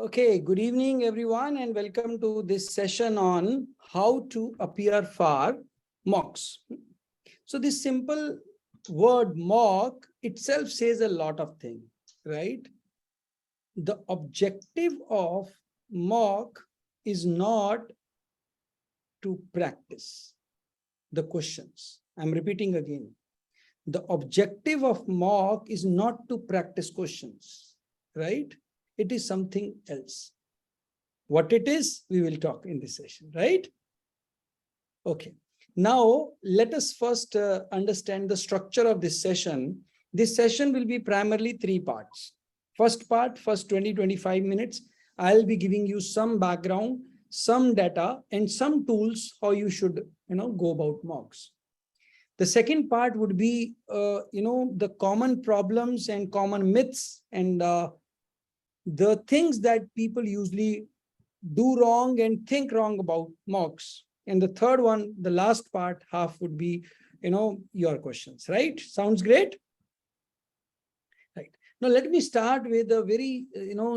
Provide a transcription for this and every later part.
Okay, good evening everyone and welcome to this session on how to appear for mocks. So this simple word mock itself says a lot of things, right? The objective of mock is not to practice the questions. I'm repeating again. The objective of mock is not to practice questions, right? It is something else. What it is, we will talk in this session, right? Okay. Now, let us first understand the structure of this session. This session will be primarily three parts. First part, first 20-25 minutes, I'll be giving you some background, some data, and some tools how you should go about mocks. The second part would be the common problems and common myths and the things that people usually do wrong and think wrong about mocks. And the third one, the last part, half would be, your questions, right? Sounds great? Right. Now, let me start with a very,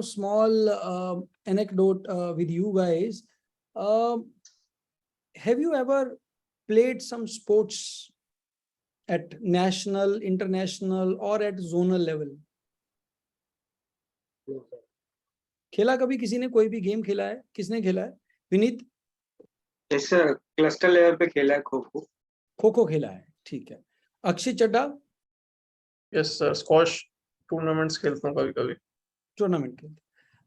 small anecdote with you guys. Have you ever played some sports at national, international, or at zonal level? खेला कभी किसी ने कोई भी game खेला है? किसने खेला है? विनीत? जैसे क्लस्टर लेवल पे खेला है खो-खो। खो-खो खेला है, ठीक है। अक्षय चड्डा? यस सर, स्क्वैश टूर्नामेंट्स खेलता हूँ कभी-कभी। टूर्नामेंट खेलते।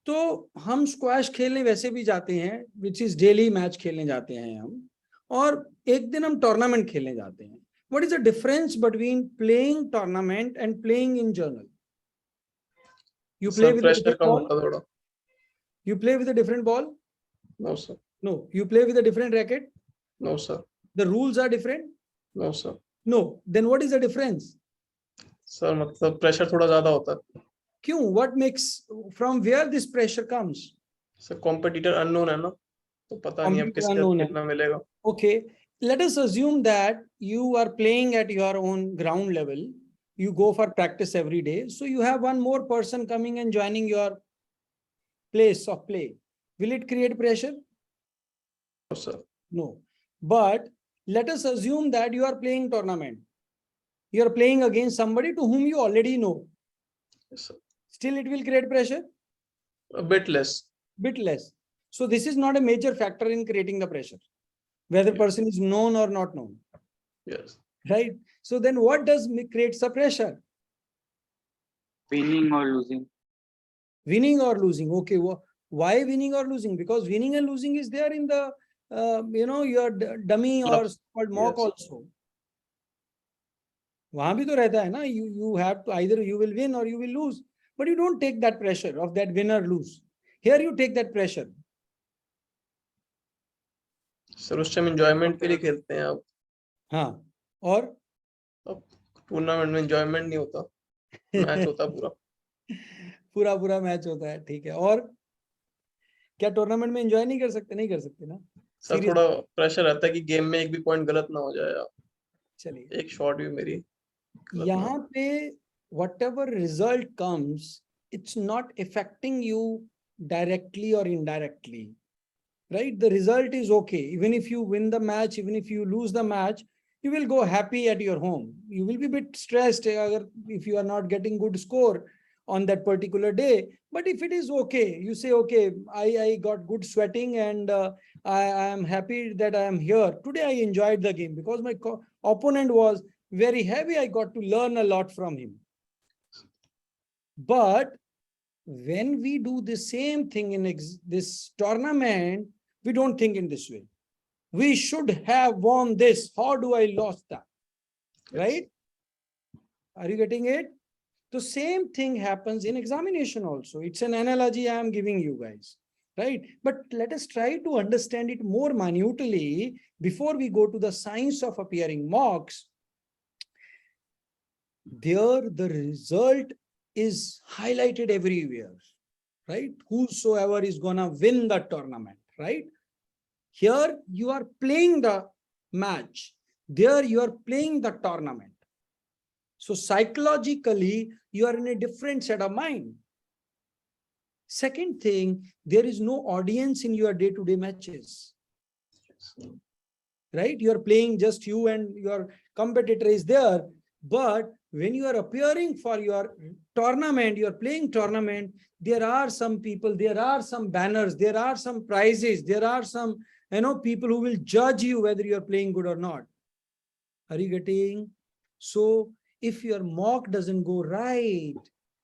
तो हम स्क्वैश खेलने वैसे भी जाते हैं, विच इज डेली मैच खेलने जाते हैं हम, और एक दिन हम टूर्नामेंट खेलने जाते हैं। What is the difference between playing tournament and playing in journal? You play with a different ball? You play with a different ball? No sir. No. You play with a different racket? No sir. The rules are different? No sir. No. Then what is the difference? Sir, मतलब pressure थोड़ा ज्यादा होता है। क्यों? What makes, from where this pressure comes? Sir competitor unknown है ना, तो पता नहीं अब किसका कितना मिलेगा। Okay, let us assume that you are playing at your own ground level. You go for practice every day, so you have one more person coming and joining your place of play. Will it create pressure? No sir. No. But let us assume that you are playing tournament. You are playing against somebody to whom you already know. Yes sir. Still it will create pressure? A bit less. Bit less. So this is not a major factor in creating the pressure, whether person is known or not known. Yes. Right? So then what does create the pressure? Winning or losing. Winning or losing. Okay. Why winning or losing? Because winning and losing is there in the, your dummy or called mock also. वहां भी तो रहता है ना, you have to either you will win or you will lose, but you don't take that pressure of that win or lose. Here you take that pressure. Sir उस time enjoyment के लिए खेलते हैं आप। हाँ, और अब टूर्नामेंट में एंजॉयमेंट नहीं होता, मैच होता पूरा पूरा मैच होता है, ठीक है। और क्या टूर्नामेंट में एंजॉय नहीं कर सकते? नहीं कर सकते ना सर, थोड़ा प्रेशर रहता है कि गेम में एक भी पॉइंट गलत ना हो जाए। चलिए, एक शॉट भी मेरी यहाँ पे whatever result comes, it's not affecting you directly or indirectly, right? The result is okay. Even if you win the match, even if you lose the match, you will go happy at your home. You will be a bit stressed if you are not getting good score on that particular day. But if it is okay, you say, okay, I got good sweating and I am happy that I am here. Today I enjoyed the game because my opponent was very heavy. I got to learn a lot from him. But when we do the same thing in this tournament, we don't think in this way. We should have won this. How do I lost that? Right? Are you getting it? The same thing happens in examination also. It's an analogy I am giving you guys, right? But let us try to understand it more minutely before we go to the science of appearing mocks. There, the result is highlighted everywhere, right? Whosoever is gonna win the tournament, right? Here you are playing the match. There you are playing the tournament. So psychologically, you are in a different set of mind. Second thing, there is no audience in your day-to-day matches. Right? You are playing just you and your competitor is there. But when you are appearing for your tournament, you are playing tournament, there are some people, there are some banners, there are some prizes, there are some, people who will judge you whether you are playing good or not. Are you getting? So if your mock doesn't go right,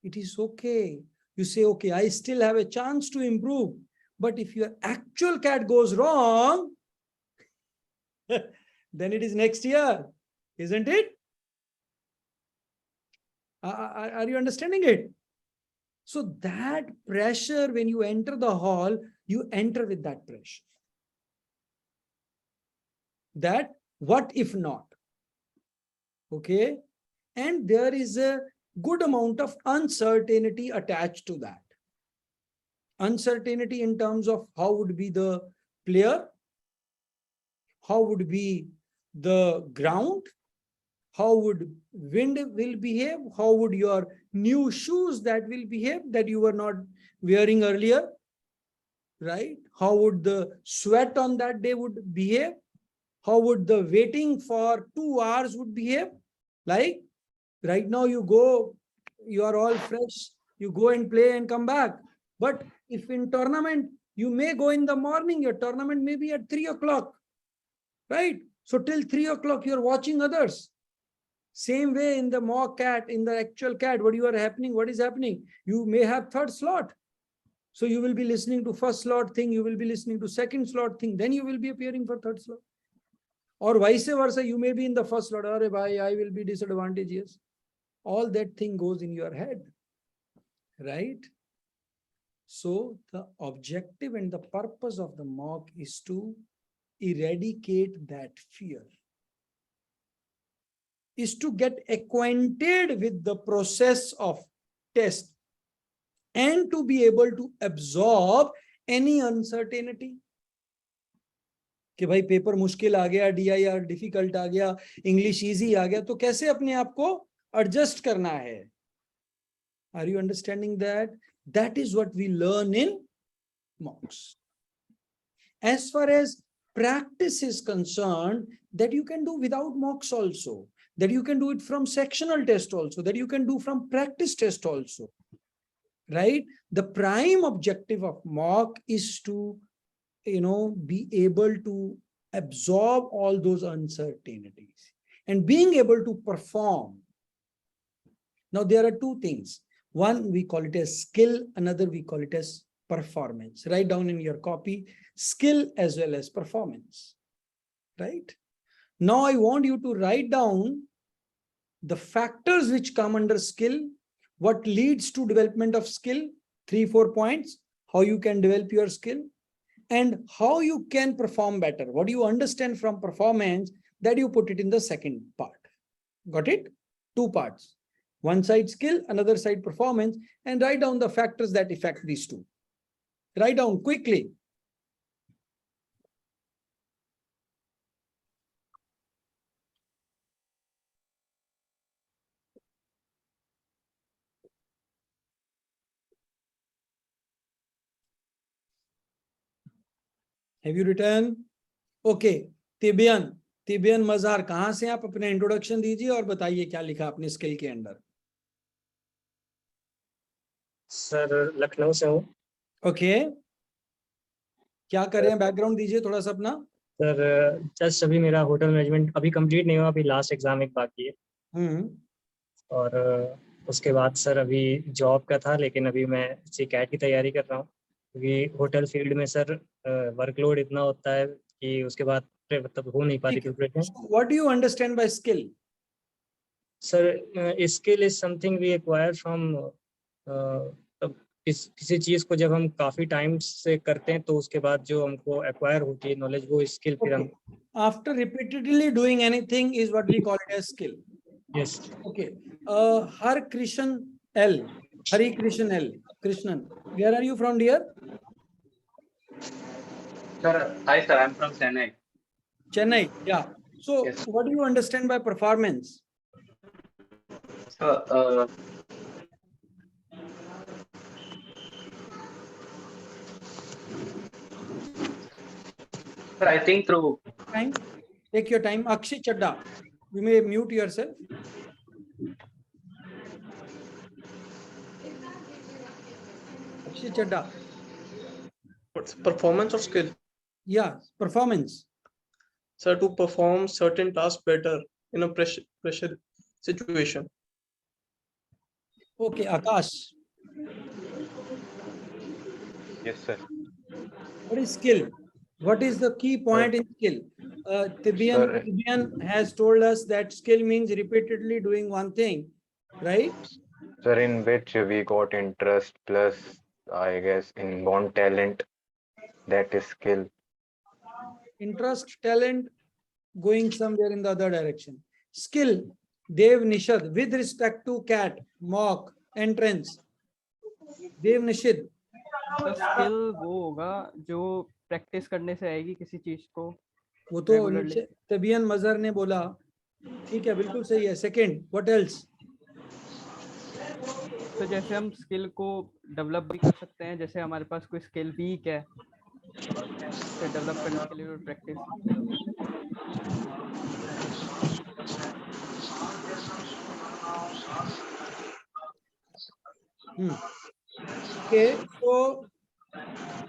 it is okay. You say, okay, I still have a chance to improve. But if your actual CAT goes wrong, then it is next year, isn't it? Are you understanding it? So that pressure, when you enter the hall, you enter with that pressure. That what if not? Okay. And there is a good amount of uncertainty attached to that. Uncertainty in terms of how would be the player, how would be the ground, how would wind will behave, how would your new shoes that will behave that you were not wearing earlier, right? How would the sweat on that day would behave? How would the waiting for 2 hours would behave? Like right now you go, you are all fresh, you go and play and come back. But if in tournament, you may go in the morning, your tournament may be at 3 o'clock, right? So till 3 o'clock, you're watching others. Same way in the mock CAT, in the actual CAT, what is happening? You may have third slot. So you will be listening to first slot thing, you will be listening to second slot thing, then you will be appearing for third slot. Or vice versa, you may be in the first slot, I will be disadvantageous. All that thing goes in your head, right? So the objective and the purpose of the mock is to eradicate that fear, is to get acquainted with the process of test and to be able to absorb any uncertainty. कि भाई paper मुश्किल आ गया, DIR difficult आ गया, English easy आ गया, तो कैसे अपने आप को एडजस्ट करना है? Are you understanding that? That is what we learn in mocks. As far as practice is concerned, that you can do without mocks also, that you can do it from sectional test also, that you can do from practice test also, right? The prime objective of mock is to, be able to absorb all those uncertainties and being able to perform. Now, there are two things. One, we call it as skill. Another, we call it as performance. Write down in your copy, skill as well as performance, right? Now, I want you to write down the factors which come under skill, what leads to development of skill, 3-4 points, how you can develop your skill, and how you can perform better. What do you understand from performance, that you put it in the second part. Got it? 2 parts. One side skill, another side performance, and write down the factors that affect these two. Write down quickly. Have you written? Okay. तिबियन मजार, कहां से आप? अपने introduction दीजिए और बताइए क्या लिखा अपने स्किल के अंदर. सर लखनऊ से हूँ. ओके. क्या कर रहे हैं? बैकग्राउंड दीजिए थोड़ा सा अपना. सर जस्ट अभी मेरा होटल मैनेजमेंट अभी कंप्लीट नहीं हुआ, अभी लास्ट एग्जाम एक बाकी है. और उसके बाद सर अभी जॉब का था, लेकिन अभी मैं CAT की तैयारी कर रहा हूँ, क्योंकि होटल फील्ड में सर वर्कलोड इतना होता है कि उसके बाद मतलब हो नहीं पाती preparation. What do you understand by skill? Sir skill is something we acquire from, किसी चीज को जब हम काफी टाइम से करते हैं तो उसके बाद जो हमको एक्वायर होती है नॉलेज, वो स्किल फिर हम. After repeatedly doing anything is what we call it as skill. Yes. Okay. Har Krishan L. Hari Krishan L. Krishnan, where are you from, dear? Sir, hi sir, I'm from Chennai. Chennai, yeah. So Yes. what do you understand by performance? Sir, I think through Time. Take your time. Akshay Chadda, you may mute yourself. Akshay Chadda. What's performance or skill? Yeah, performance. Sir, to perform certain tasks better in a pressure situation. Okay, Akash. Yes, sir. What is skill? What is the key point in skill? Tibian has told us that skill means repeatedly doing one thing, right? Sir, in which we got interest plus, I guess, inborn talent, that is skill. Interest, talent, going somewhere in the other direction. Skill, Dev Nishad, with respect to cat, mock, entrance. Dev Nishad. तो skill वो होगा जो practice करने से आएगी किसी चीज को। वो तो Regularly. नीचे तबियन मजहर ने बोला, ठीक है, बिल्कुल सही है। Second, what else? तो जैसे हम स्किल को डेवलप भी कर सकते हैं, जैसे हमारे पास कोई स्किल वीक है तो डेवलप करने के लिए practice. Okay, so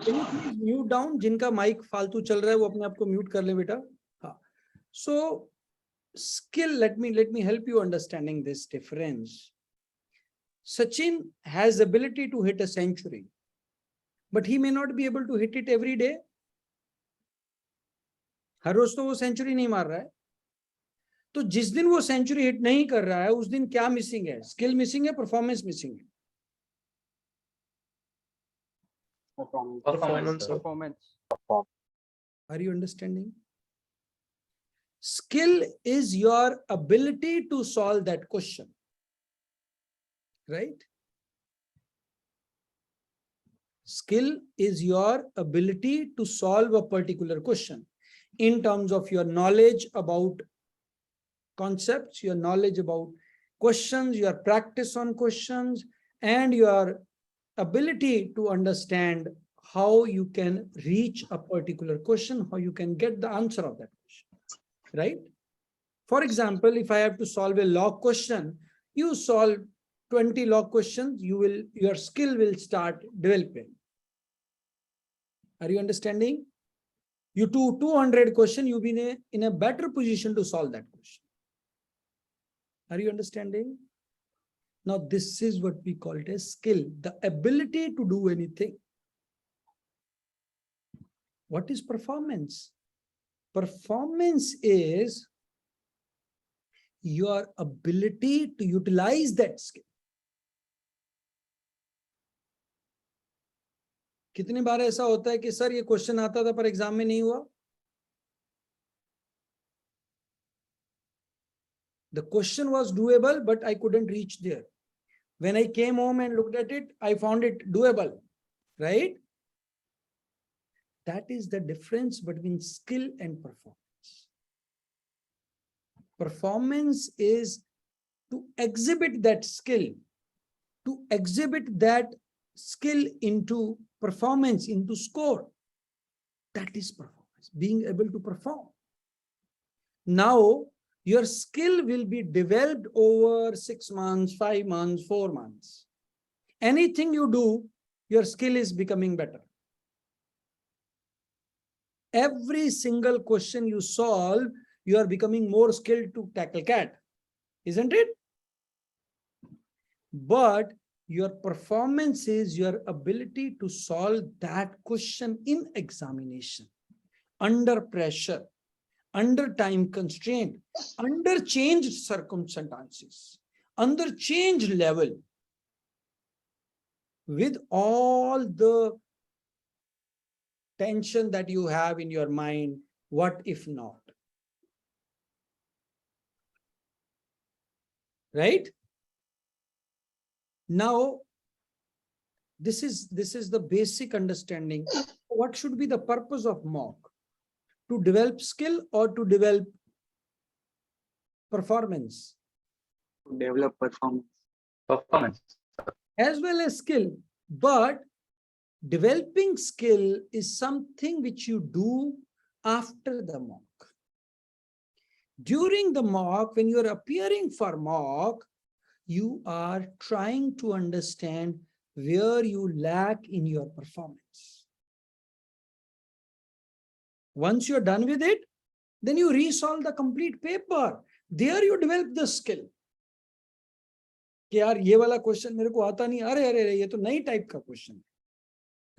can you please mute down? जिनका माइक फालतू चल रहा है वो अपने आप को म्यूट कर ले बेटा। हाँ, so skill, let me help you understanding this difference. Sachin has ability to hit a century, but he may not be able to hit it every day. हर रोज तो वो सेंचुरी नहीं मार रहा है, तो जिस दिन वो सेंचुरी हिट नहीं कर रहा है उस दिन क्या मिसिंग है? स्किल मिसिंग है, परफॉर्मेंस मिसिंग है? Performance. Are you understanding? Skill is your ability to solve that question, right? Skill is your ability to solve a particular question in terms of your knowledge about concepts, your knowledge about questions, your practice on questions, and your ability to understand how you can reach a particular question, how you can get the answer of that question, right? For example, if I have to solve a log question, you solve 20 log questions, your skill will start developing. Are you understanding? You do 200 questions, you'll be in a better position to solve that question. Are you understanding? Now, this is what we call it as skill, the ability to do anything. What is performance? Performance is your ability to utilize that skill. कितनी बार ऐसा होता है कि sir ये question आता था पर exam में नहीं हुआ? The question was doable, but I couldn't reach there. When I came home and looked at it, I found it doable, right? That is the difference between skill and performance. Performance is to exhibit that skill, into performance, into score. That is performance, being able to perform. Now, your skill will be developed over 6 months, 5 months, 4 months. Anything you do, your skill is becoming better. Every single question you solve, you are becoming more skilled to tackle CAT, isn't it? But your performance is your ability to solve that question in examination, under pressure, under time constraint, under changed circumstances, under changed level, with all the tension that you have in your mind. What if not? Right? Now, this is the basic understanding. What should be the purpose of mock? To develop skill or to develop performance? to develop performance. Performance. As well as skill. But developing skill is something which you do after the mock. During the mock, when you are appearing for mock, you are trying to understand where you lack in your performance. Once you're done with it, then you resolve the complete paper. There you develop the skill. कि यार ये वाला question मेरे को आता नहीं, अरे अरे ये तो नई टाइप का क्वेश्चन है,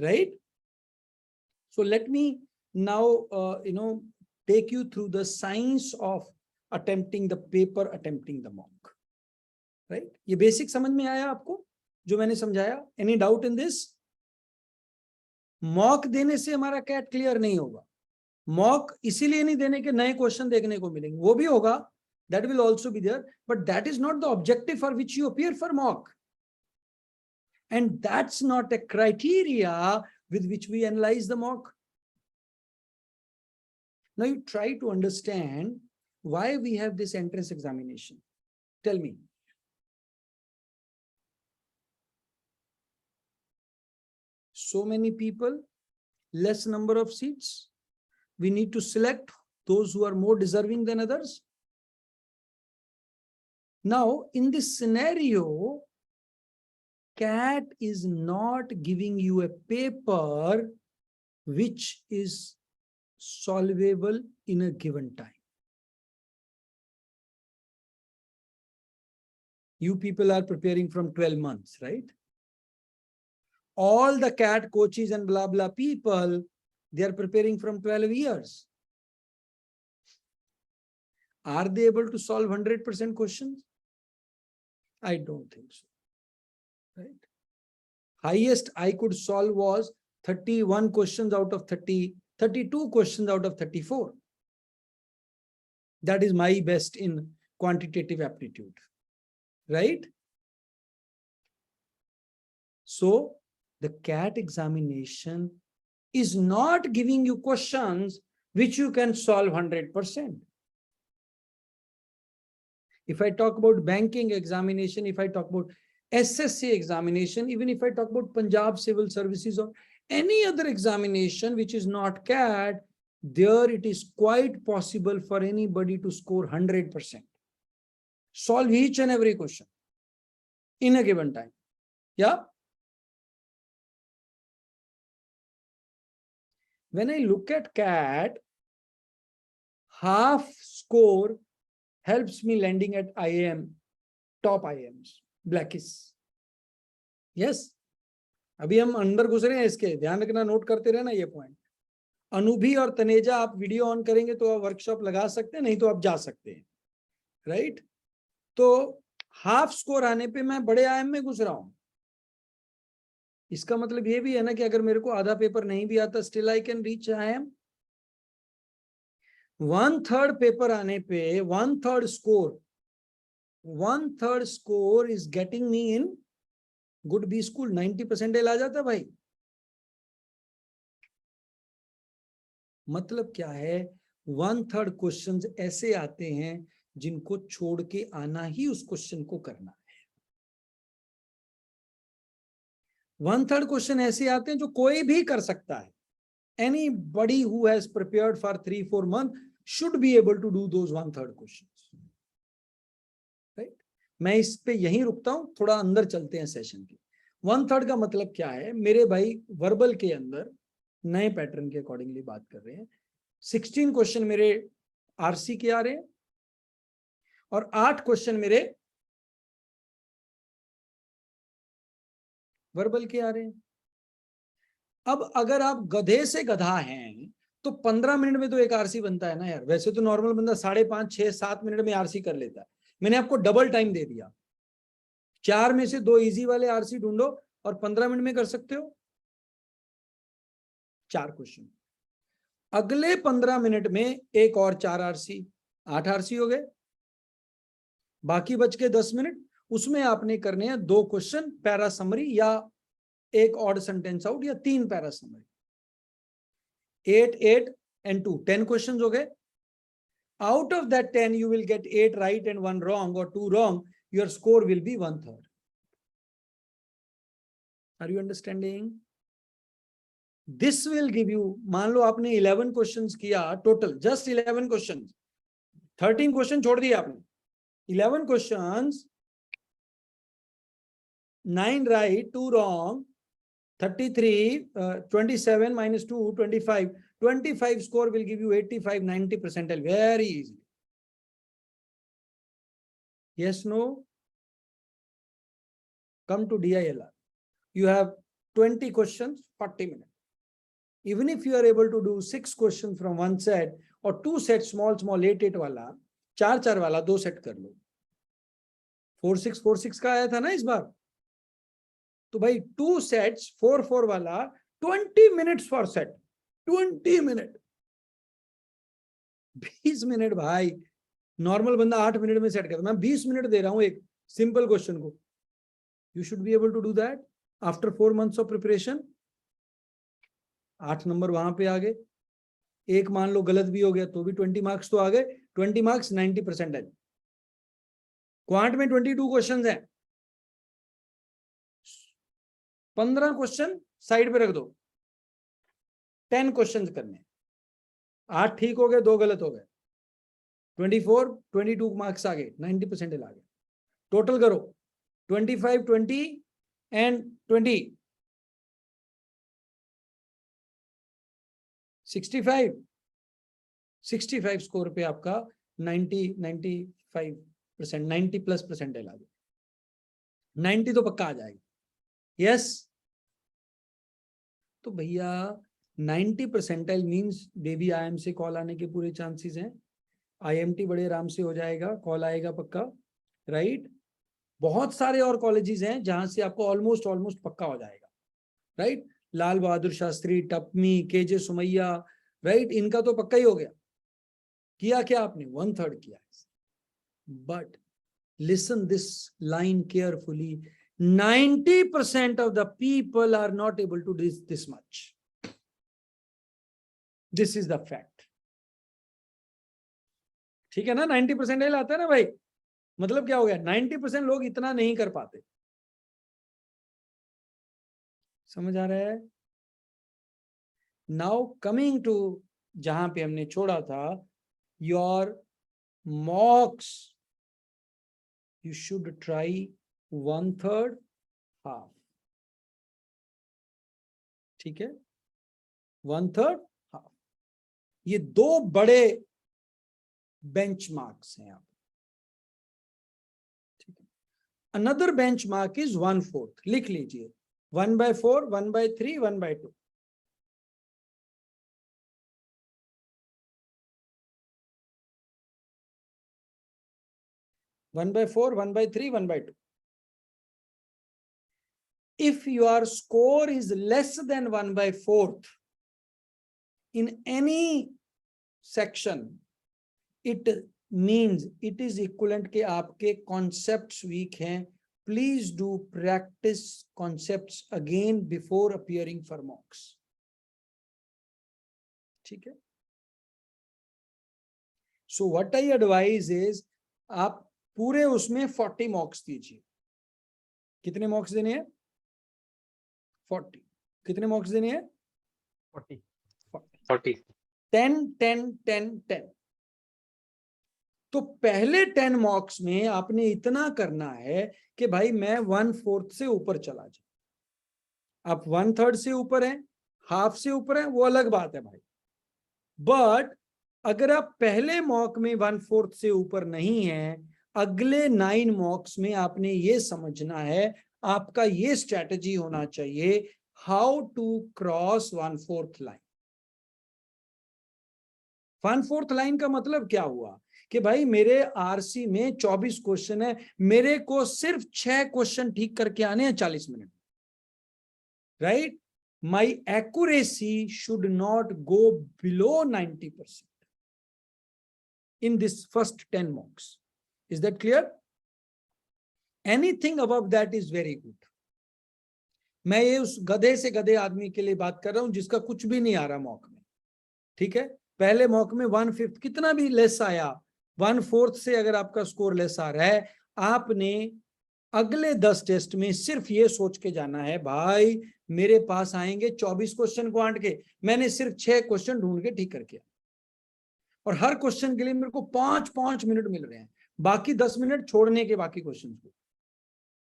right? So let me now take you through the science of attempting the paper, attempting the mock, right? ये बेसिक समझ में आया आपको जो मैंने समझाया? Any doubt in this? Mock देने से हमारा कैट क्लियर नहीं होगा. मॉक इसीलिए नहीं देने के नए क्वेश्चन देखने को मिलेंगे, वो भी होगा, that will also be there, but that is not the objective for which you appear for mock, and that's not a criteria with which we analyze the mock. Now you try to understand why we have this entrance examination. Tell me. So many people, less number of seats. We need to select those who are more deserving than others. Now, in this scenario, CAT is not giving you a paper which is solvable in a given time. You people are preparing from 12 months, right? All the CAT coaches and blah, blah people, they are preparing from 12 years. Are they able to solve 100% questions? I don't think so, right? Highest I could solve was 31 questions out of 30, 32 questions out of 34. That is my best in quantitative aptitude, right? So the CAT examination is not giving you questions which you can solve 100%. If I talk about banking examination, if I talk about SSC examination, even if I talk about Punjab Civil Services or any other examination which is not CAT, there it is quite possible for anybody to score 100%. Solve each and every question in a given time. Yeah. When I look at CAT, half score helps me landing at IIM, top IIMs, Blackis. Yes. अभी हम अंदर घुस रहे हैं इसके, ध्यान रखना, note करते रहना ये पॉइंट. अनुभि और तनेजा, आप वीडियो ऑन करेंगे तो आप वर्कशॉप लगा सकते हैं, नहीं तो आप जा सकते हैं, राइट? तो हाफ स्कोर आने पे मैं बड़े आईएम में घुस रहा हूं. इसका मतलब ये भी है ना कि अगर मेरे को आधा पेपर नहीं भी आता, still I can reach IIM. 1/3 paper आने पे 1/3 score is getting me in good B school. 90% आ जाता भाई. मतलब क्या है? 1/3 क्वेश्चंस ऐसे आते हैं जिनको छोड़ के आना ही उस क्वेश्चन को करना है. 1/3 क्वेश्चन ऐसे आते हैं जो कोई भी कर सकता है. Anybody who has prepared for 3-4 months should be able to do those 1/3 questions. Right? मैं इस पे यहीं रुकता हूं, थोड़ा अंदर चलते हैं सेशन के. 1/3 का मतलब क्या है मेरे भाई? वर्बल के अंदर नए पैटर्न के अकॉर्डिंगली बात कर रहे हैं. 16 क्वेश्चन मेरे आरसी के आ रहे हैं और 8 क्वेश्चन मेरे वर्बल के आ रहे हैं. अब अगर आप गधे से गधा हैं तो 15 मिनट में तो एक आरसी बनता है ना यार. वैसे तो नॉर्मल बंदा 5.5, 6, 7 मिनट में आरसी कर लेता है. मैंने आपको डबल टाइम दे दिया. 4 में से 2 इजी वाले आरसी ढूंढो और 15 मिनट में कर सकते हो 4 क्वेश्चन. अगले 15 मिनट में एक और 4 आरसी, 8 आरसी हो गए. बाकी बच के 10 मिनट, उसमें आपने करने हैं 2 क्वेश्चन पैरा समरी या एक ऑड सेंटेंस आउट या 3 पैरा समरी. 8, 8 and 2, 10 क्वेश्चन हो गए. Out of that 10 you will get 8 right and 1 wrong or 2 wrong. Your score will be 1/3. Are you understanding? This will give you, मान लो आपने 11 questions किया total, just 11 questions, 13 question छोड़ दिए आपने, 11 questions, 9 right, 2 wrong, 33, 27 minus 2, 25. 25 score will give you 85, 90 percentile very easily. Yes, no? Come to DILR. You have 20 questions, 40 minutes. Even if you are able to do 6 questions from one set or 2 sets, small, 8 वाला, 4 वाला 2 set कर लो. 4-6 का आया था ना इस बार. तो भाई 2 sets 4 वाला 20 minutes for set, 20 minute, 20 minute भाई. नॉर्मल बंदा 8 मिनट में सेट करता, मैं 20 मिनट दे रहा हूं एक सिंपल क्वेश्चन को. You should be able to do that after 4 months of preparation. 8 number वहां पे आ गए. एक मान लो गलत भी हो गया तो भी 20 मार्क्स तो आ गए. 20 मार्क्स 90% है. क्वांट में 22 क्वेश्चंस हैं, 15 क्वेश्चन साइड पे रख दो, 10 क्वेश्चन करने, 8 ठीक हो गए, 2 गलत हो गए, 22 मार्क्स आ गए, 90% आ गए. टोटल करो 25, 20 एंड 20, 65 स्कोर पे आपका 95%, 90+ % आ गया. 90 तो पक्का आ जाएगा. यस तो भैया 90 परसेंटाइल मींस बेबी IIM से कॉल आने के पूरे चांसेस हैं. IMT बड़े आराम से हो जाएगा, कॉल आएगा पक्का, राइट. बहुत सारे और कॉलेजेस हैं जहां से आपको ऑलमोस्ट पक्का हो जाएगा, right. Lal Bahadur Shastri, टपमी, KJ Sumaiya, right, इनका तो पक्का ही हो गया. किया क्या आपने? 1/3 किया. But listen this line carefully. 90% of the people are not able to do this much. This is the fact. ठीक है ना? 90% आता है ना भाई, मतलब क्या हो गया? 90% लोग इतना नहीं कर पाते. समझ आ रहा है? नाउ कमिंग टू जहां पे हमने छोड़ा था, your मॉक्स you should try 1/3 half. ठीक है, 1/3 half. ये 2 बड़े बेंचमार्क्स हैं आप. ठीक है. Another benchmark is 1/4. लिख लीजिए 1/4, 1/3, 1/2. One by 4, 1/3, 1/2. If your score is less than 1/4 in any section, it means it is equivalent के आपके concepts weak हैं. Please do practice concepts again before appearing for mocks. ठीक है. So what I advise is आप पूरे उसमें 40 मॉक्स दीजिए. कितने मॉक्स देने हैं? 40. कितने मॉक्स देने हैं? 40. 10, 10, 10, 10. तो पहले 10 मॉक्स में आपने इतना करना है कि भाई मैं 1/4 से ऊपर चला जाऊं. आप 1/3 से ऊपर हैं, हाफ से ऊपर हैं, वो अलग बात है भाई. बट अगर आप पहले मॉक में 1/4 से ऊपर नहीं है, अगले 9 मॉक्स में आपने ये समझना है, आपका ये स्ट्रेटजी होना चाहिए, how to cross 1/4 line. 1/4 line का मतलब क्या हुआ कि भाई मेरे RC में 24 क्वेश्चन है, मेरे को सिर्फ 6 क्वेश्चन ठीक करके आने हैं 40 minute, right. My accuracy should not go below 90% in this first 10 mocks. Is that clear? Anything above that is very good. मैं ये उस गधे से गधे आदमी के लिए बात कर रहा हूं जिसका कुछ भी नहीं आ रहा मॉक में. ठीक है, पहले मॉक में 1/5 कितना भी लेस आया, 1/4 से अगर आपका स्कोर लेस आ रहा है, आपने अगले 10 टेस्ट में सिर्फ ये सोच के जाना है, भाई मेरे पास आएंगे 24 क्वेश्चन क्वांट के, मैंने सिर्फ 6 क्वेश्चन ढूंढ के ठीक करके, और हर क्वेश्चन के लिए मेरे को 5-5 मिनट मिल रहे हैं, बाकी 10 मिनट छोड़ने के बाकी क्वेश्चन को।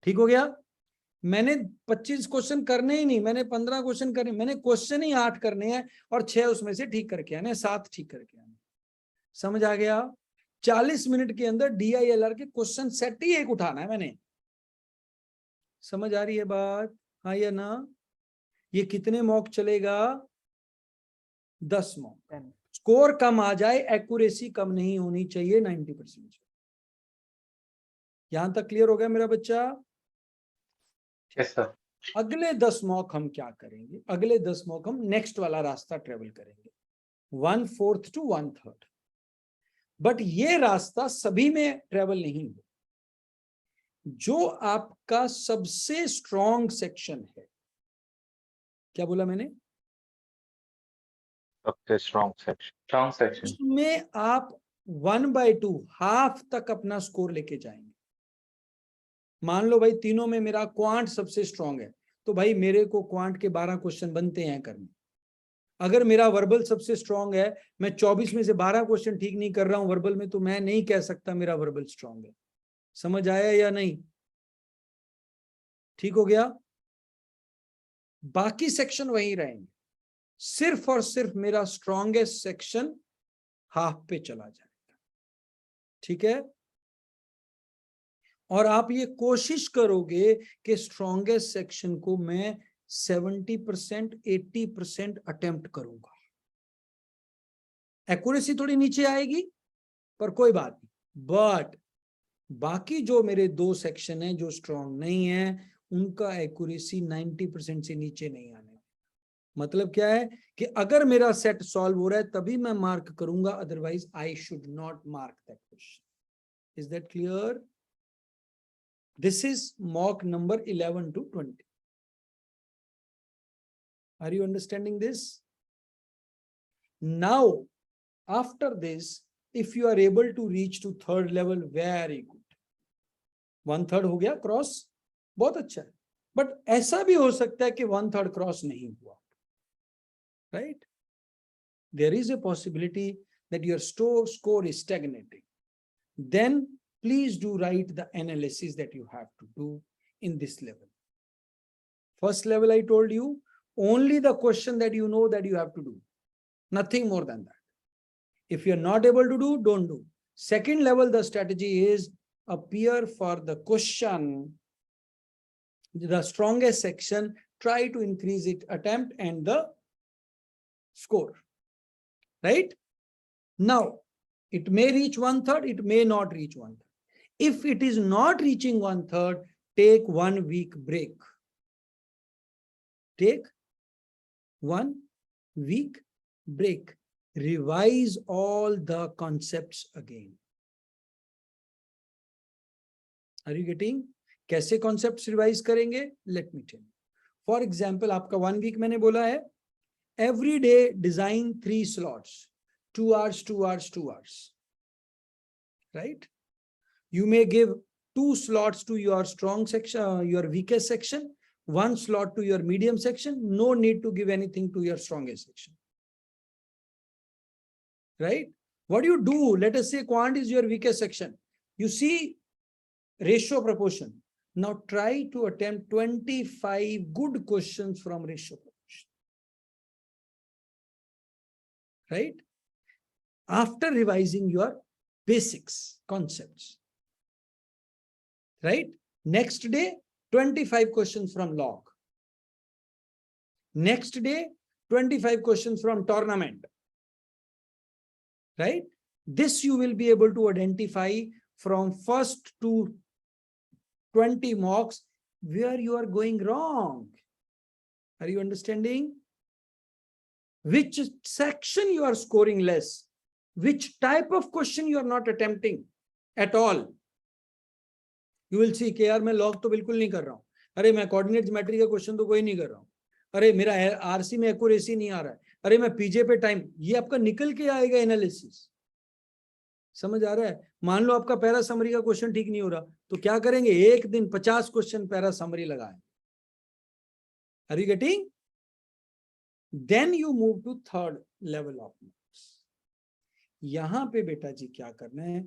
ठीक हो गया? मैंने 25 क्वेश्चन करने ही नहीं, मैंने 15 क्वेश्चन करने, मैंने क्वेश्चन ही 8 करने हैं और 6 उसमें से ठीक करके आने, 7 ठीक करके आने। समझ आ गया? 40 मिनट के अंदर DILR के क्वेश्चन सेट ही एक उठाना है मैंने। समझ आ रही है बात? हाँ या ना? ये कितने मॉक चलेगा? 10 मॉक। स्कोर कम आ जाए, एक्यूरेसी कम नहीं होनी चाहिए, 90%। यहां तक क्लियर हो गया मेरा बच्चा? Yes sir. अगले 10 मॉक हम क्या करेंगे? अगले 10 मॉक हम नेक्स्ट वाला रास्ता ट्रेवल करेंगे, 1/4 to 1/3। बट ये रास्ता सभी में ट्रेवल नहीं हो। जो आपका सबसे स्ट्रॉन्ग सेक्शन है, क्या बोला मैंने? सबसे स्ट्रॉन्ग सेक्शन उसमें आप 1/2 हाफ तक अपना स्कोर लेके जाएंगे। मान लो भाई तीनों में मेरा क्वांट सबसे स्ट्रॉन्ग है, तो भाई मेरे को क्वांट के 12 क्वेश्चन बनते हैं करने। अगर मेरा वर्बल सबसे स्ट्रॉन्ग है, मैं 24 में से 12 क्वेश्चन ठीक नहीं कर रहा हूं वर्बल में, तो मैं नहीं कह सकता मेरा वर्बल स्ट्रॉन्ग है। समझ आया या नहीं? ठीक हो गया? बाकी सेक्शन वही रहेंगे, सिर्फ और सिर्फ मेरा स्ट्रॉन्गेस्ट सेक्शन हाफ पे चला जाएगा। ठीक है? और आप ये कोशिश करोगे कि स्ट्रॉन्गेस्ट सेक्शन को मैं 70% 80% अटेम्प्ट करूंगा। एक्यूरेसी थोड़ी नीचे आएगी पर कोई बात नहीं, बट बाकी जो मेरे 2 सेक्शन हैं जो स्ट्रॉन्ग नहीं है, उनका एक्यूरेसी 90% से नीचे नहीं आने। मतलब क्या है कि अगर मेरा सेट सॉल्व हो रहा है तभी मैं मार्क करूंगा, otherwise I should not mark that question. Is that clear? This is mock number 11 to 20. Are you understanding this? Now, after this, if you are able to reach to 3rd level, very good. 1/3 हो गया cross, बहुत अच्छा है। But ऐसा भी हो सकता है कि 1/3 क्रॉस नहीं हुआ, right? There is a possibility that your score is stagnating. Then please do write the analysis that you have to do in this level. First level, I told you, only the question that you know that you have to do. Nothing more than that. If you're not able to do, don't do. Second level, the strategy is appear for the question, the strongest section, try to increase it, attempt and the score. Right? Now, it may reach 1/3, it may not reach 1/3. If it is not reaching 1/3, take 1 week break. Take 1 week break. Revise all the concepts again. Are you getting? कैसे concepts revise करेंगे? Let me tell you. For example, आपका 1 week मैंने बोला है, every day design 3 slots, 2 hours, 2 hours, 2 hours. Right? You may give 2 slots to your strong section, your weakest section, 1 slot to your medium section. No need to give anything to your strongest section. Right? What do you do? Let us say quant is your weakest section. You see ratio proportion. Now try to attempt 25 good questions from ratio proportion. Right? After revising your basics, concepts. Right? Next day, 25 questions from log. Next day, 25 questions from tournament. Right? This you will be able to identify from first to 20 mocks where you are going wrong. Are you understanding? Which section you are scoring less? Which type of question you are not attempting at all? You will see कि यार मैं log तो बिल्कुल नहीं कर रहा हूँ, अरे मैं कोऑर्डिनेट ज्योमेट्री का क्वेश्चन तो कोई नहीं कर रहा हूँ, अरे मेरा आरसी में एक्यूरेसी नहीं आ रहा है, अरे मैं पीजे पे टाइम, ये आपका निकल के आएगा एनालिसिस। समझ आ रहा है? मान लो आपका पैरा समरी का क्वेश्चन ठीक नहीं हो रहा, तो क्या करेंगे, एक दिन 50 क्वेश्चन पैरा समरी लगाए। Are you getting? Then you move to third level of mocks. यहां पे बेटा जी क्या करना है,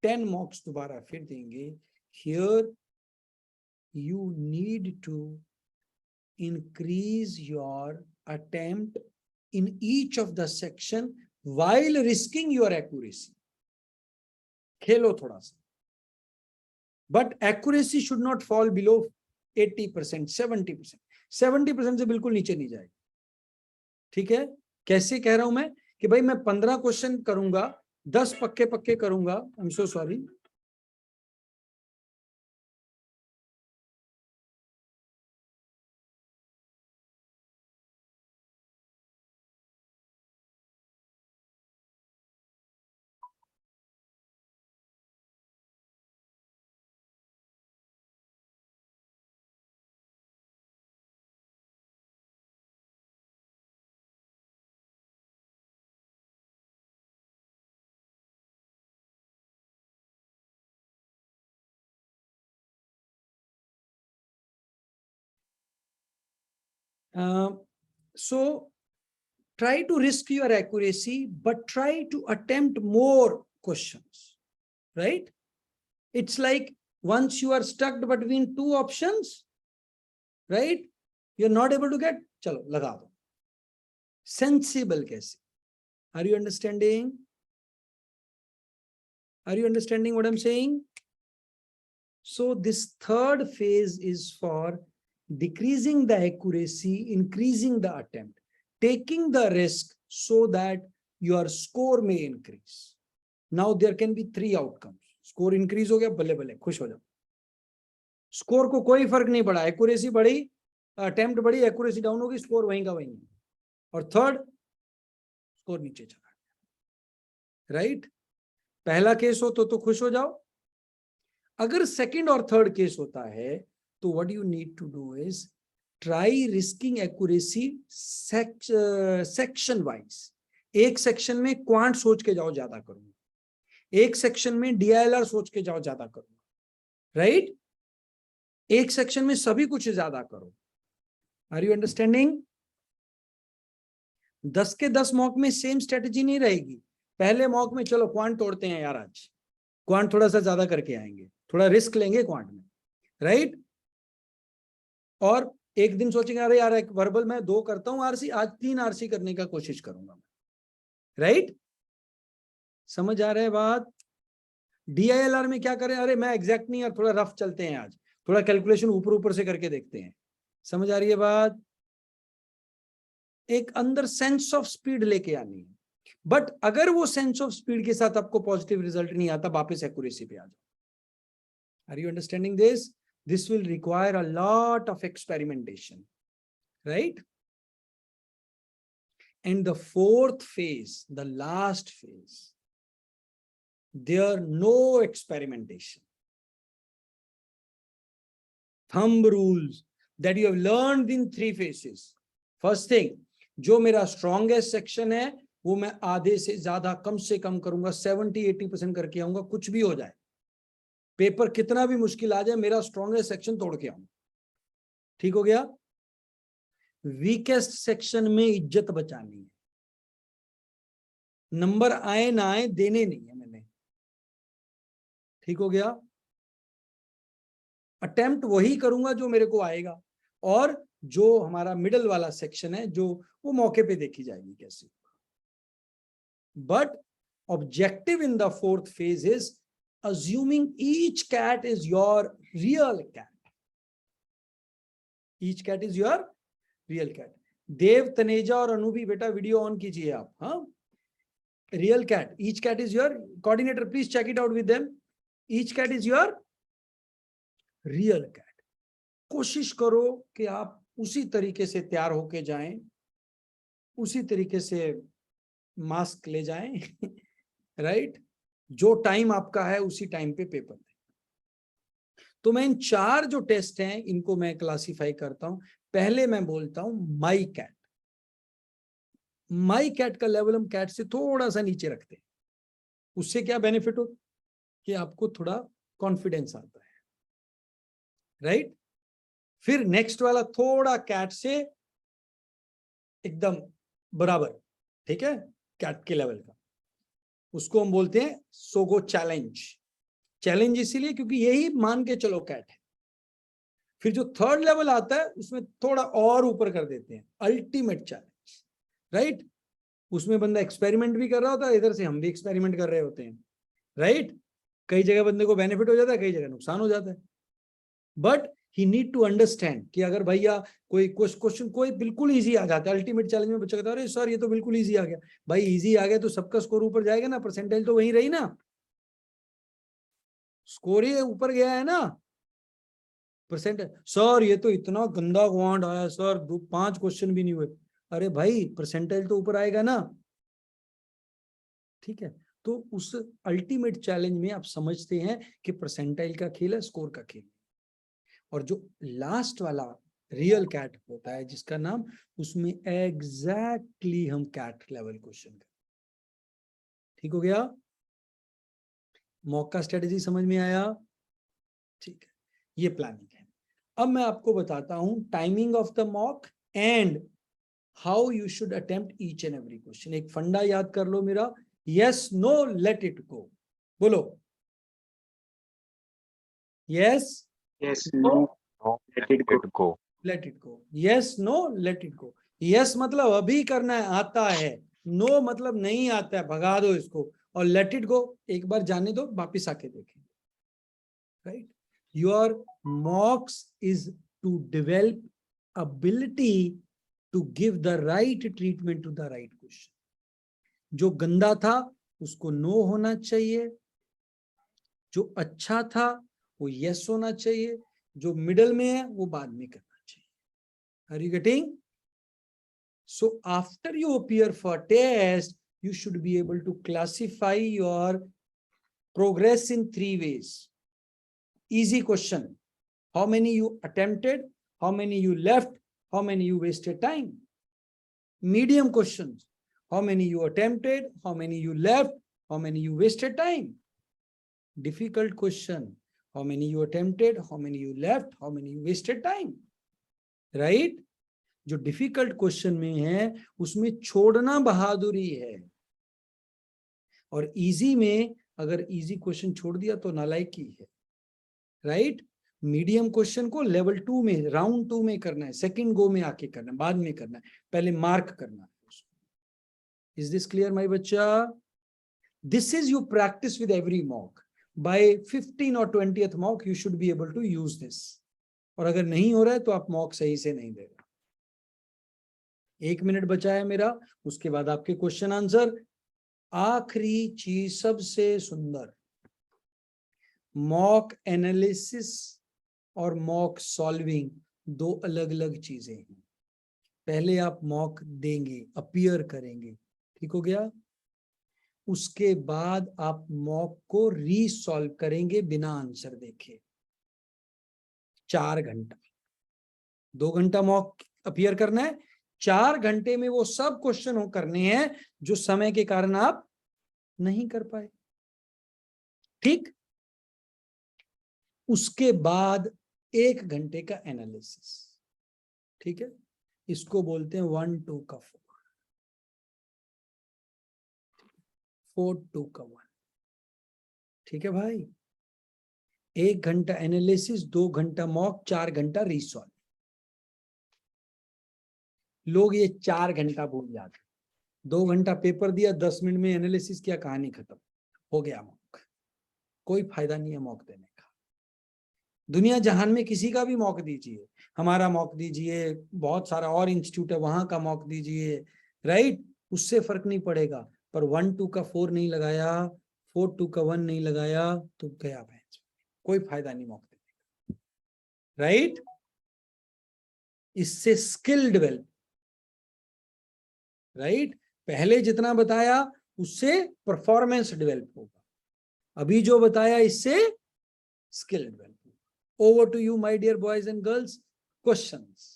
10 मॉक्स दोबारा फिर देंगे। Here you need to increase your attempt in each of the section while risking your accuracy. खेलो थोड़ा सा, but accuracy should not fall below 80%, 70%. 70% से बिल्कुल नीचे नहीं जाएगी। ठीक है? कैसे कह रहा हूं मैं कि भाई मैं 15 क्वेश्चन करूंगा, 10 पक्के पक्के करूंगा। I am so sorry, so try to risk your accuracy, but try to attempt more questions, right? It's like once you are stuck between two options, right? You're not able to get, chalo laga do. Sensible kaise? Are you understanding? Are you understanding what I'm saying? So this third phase is for decreasing the accuracy, increasing the attempt, taking the risk so that your score may increase. Now there can be 3 outcomes. Score increase हो गया, बल्ले बल्ले खुश हो जाओ। Score को कोई फर्क नहीं पड़ा, एक्यूरेसी बढ़ी, अटेम्प्ट बढ़ी, एक्यूरेसी डाउन होगी, स्कोर वहीं का वहीं। और थर्ड, स्कोर नीचे चला गया, राइट? पहला केस हो तो खुश हो जाओ। अगर सेकंड और थर्ड केस होता है तो what you need to do is try risking accuracy section wise. एक सेक्शन में क्वांट सोच के जाओ, ज्यादा करूंगा। एक सेक्शन में DILR सोच के जाओ, ज्यादा करूंगा, राइट? एक सेक्शन में सभी कुछ ज्यादा करो। Are you understanding? 10 के 10 मॉक में सेम स्ट्रेटेजी नहीं रहेगी। पहले मॉक में चलो क्वांट तोड़ते हैं यार, आज क्वांट थोड़ा सा ज्यादा करके आएंगे, थोड़ा रिस्क लेंगे क्वांट में, राइट? और एक दिन सोचेंगे अरे यार एक वर्बल में 2 करता हूं RC, आज 3 RC करने का कोशिश करूंगा मैं, राइट? समझ आ रहा है बात? DILR में क्या करें, अरे मैं एग्जैक्ट नहीं यार, थोड़ा रफ चलते हैं, आज थोड़ा कैलकुलेशन ऊपर ऊपर से करके देखते हैं। समझ आ रही है बात? एक अंदर सेंस ऑफ स्पीड लेके आनी है। बट अगर वो सेंस ऑफ स्पीड के साथ आपको पॉजिटिव रिजल्ट नहीं आता, वापस एक्यूरेसी पे आ जाओ। Are you understanding this? This will require a lot of experimentation, right? And the fourth phase, the last phase, there no experimentation. Thumb rules that you have learned in 3 phases. First thing, जो मेरा strongest section है वो मैं आधे से ज्यादा कम से कम करूंगा, 70-80% करके आऊंगा, कुछ भी हो जाए, पेपर कितना भी मुश्किल आ जाए, मेरा स्ट्रॉन्गेस्ट सेक्शन तोड़ के आऊंगा। ठीक हो गया? वीकेस्ट सेक्शन में इज्जत बचानी है, नंबर आए ना आए देने नहीं है मैंने। ठीक हो गया? अटेम्प्ट वही करूंगा जो मेरे को आएगा, और जो हमारा मिडल वाला सेक्शन है जो वो मौके पे देखी जाएगी कैसे। But objective in the fourth phase is assuming each cat is your real cat. Each cat is your real cat. Dev, Taneja और अनु भी बेटा वीडियो ऑन कीजिए आप। हाँ, real CAT, each cat is your coordinator, please check it out with them. Each cat is your real cat. कोशिश करो कि आप उसी तरीके से तैयार होके जाएं, उसी तरीके से मास्क ले जाएं, राइट? जो टाइम आपका है उसी टाइम पे पेपर दें। तो मैं इन 4 जो टेस्ट हैं इनको मैं क्लासिफाई करता हूं। पहले मैं बोलता हूं माई कैट। माई कैट का लेवल हम कैट से थोड़ा सा नीचे रखते हैं, उससे क्या बेनिफिट हो कि आपको थोड़ा कॉन्फिडेंस आता है, राइट। फिर नेक्स्ट वाला थोड़ा कैट से एकदम बराबर, ठीक है, कैट के लेवल का, उसको हम बोलते हैं सोगो चैलेंज। चैलेंज इसीलिए क्योंकि यही मान के चलो कैट है। फिर जो थर्ड लेवल आता है उसमें थोड़ा और ऊपर कर देते हैं, अल्टीमेट चैलेंज, राइट। उसमें बंदा एक्सपेरिमेंट भी कर रहा होता है, इधर से हम भी एक्सपेरिमेंट कर रहे होते हैं, राइट। कई जगह बंदे को बेनिफिट हो जाता है, कई जगह नुकसान हो जाता है, but he need to understand कि अगर भैया कोई क्वेश्चन कोई बिल्कुल इजी आ जाता है, अल्टीमेट चैलेंज में बच्चा कहता है अरे सर ये तो बिल्कुल इजी आ गया। भाई इजी आ गया तो सबका स्कोर ऊपर जाएगा ना, परसेंटेज तो वहीं रही ना, स्कोर ही ऊपर गया है ना, परसेंटेज। सर ये तो इतना गंदा क्वांट आया सर, 5 क्वेश्चन भी नहीं हुए। अरे भाई परसेंटेज तो ऊपर आएगा ना, ठीक है। तो उस अल्टीमेट चैलेंज में आप समझते हैं कि परसेंटाइल का खेल है, स्कोर का खेल। और जो लास्ट वाला रियल कैट होता है जिसका नाम, उसमें एग्जैक्टली हम कैट लेवल क्वेश्चन करते। ठीक हो गया, मॉक का स्ट्रेटेजी समझ में आया, ठीक है, ये प्लानिंग है। अब मैं आपको बताता हूं timing of the mock and how you should attempt each and every question. एक फंडा याद कर लो मेरा, yes no let it go, बोलो yes Yes, no, No, let it go. go. Let it go, yes no let it go. Yes मतलब अभी करना है, आता है, नो मतलब नहीं आता है, भगा दो इसको, और लेट इट गो एक बार जाने दो, वापिस आके देखेंगे, right. Your mocks is to develop ability to give the right treatment to the right question. जो गंदा था उसको नो होना चाहिए, जो अच्छा था वो यस होना चाहिए, जो मिडल में है वो बाद में करना चाहिए। Are you getting? So after you appear for test, you should be able to classify your progress in 3 ways. Easy question, how many you attempted, how many you left, how many you wasted time. Medium questions, how many you attempted, how many you left, how many you wasted time. Difficult question, how many you attempted, how many you left, how many you wasted time, right. जो difficult question में है उसमें छोड़ना बहादुरी है, और easy में अगर इजी क्वेश्चन छोड़ दिया तो नालायकी है, राइट। मीडियम क्वेश्चन को लेवल 2 में, राउंड 2 में करना है, सेकंड गो में आके करना है, बाद में करना है, पहले मार्क करना है उसको। इज दिस क्लियर माय बच्चा? This is you practice with every mock, by 15 और 20th mock you should be able to use this. और अगर नहीं हो रहा है तो आप मॉक सही से नहीं दे रहे। 1 मिनट बचा है मेरा, उसके बाद आपके क्वेश्चन आंसर। आखिरी चीज सबसे सुंदर, मॉक एनालिसिस और मॉक सॉल्विंग 2 अलग अलग चीजें हैं। पहले आप मॉक देंगे, अपीयर करेंगे, ठीक हो गया। उसके बाद आप मॉक को रीसॉल्व करेंगे बिना आंसर देखे, 4 घंटा। 2 घंटा मॉक अपीयर करना है, 4 घंटे में वो सब क्वेश्चन हो करने हैं जो समय के कारण आप नहीं कर पाए, ठीक। उसके बाद 1 घंटे का एनालिसिस, ठीक है। इसको बोलते हैं 1 2 का 4 2 का 1, ठीक है भाई। 1 घंटा एनालिसिस, 2 घंटा मॉक, 4 घंटा रीसॉल्व। लोग ये 4 घंटा भूल जाते, 2 घंटा पेपर दिया, 10 मिनट में एनालिसिस किया, कहानी खत्म, हो गया मॉक। कोई फायदा नहीं है मॉक देने का। दुनिया जहान में किसी का भी मॉक दीजिए, हमारा मॉक दीजिए, बहुत सारा और इंस्टीट्यूट है वहां का मॉक दीजिए, राइट, उससे फर्क नहीं पड़ेगा। पर 1 2 का 4 नहीं लगाया, 4 2 का 1 नहीं लगाया तो गया भैंस, कोई फायदा नहीं मॉक देने का, राइट। इससे स्किल डेवलप, राइट। पहले जितना बताया उससे परफॉर्मेंस डेवलप होगा, अभी जो बताया इससे स्किल डेवलप होगा। Over to you my dear boys and girls, questions.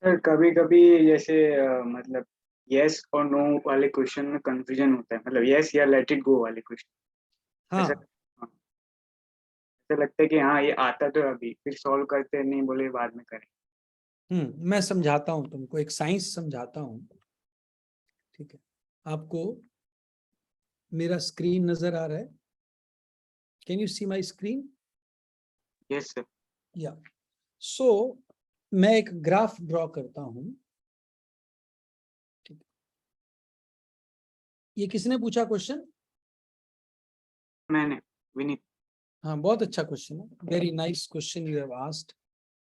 Sir कभी कभी जैसे मतलब यस और नो वाले क्वेश्चन में कंफ्यूजन होता है, मतलब यस या लेट इट गो वाले क्वेश्चन। हाँ ऐसा लगता है कि हाँ ये आता तो है अभी, फिर सॉल्व करते नहीं, बोले बाद में करें। मैं समझाता हूं तुमको, एक साइंस समझाता हूं, ठीक है। आपको मेरा स्क्रीन नजर आ रहा है? Can you see my screen? Yes sir. या सो मैं एक ग्राफ ड्रॉ करता हूं, ठीक है। ये किसने पूछा क्वेश्चन? मैंने, विनीत। हाँ, बहुत अच्छा क्वेश्चन है, very nice question you have asked,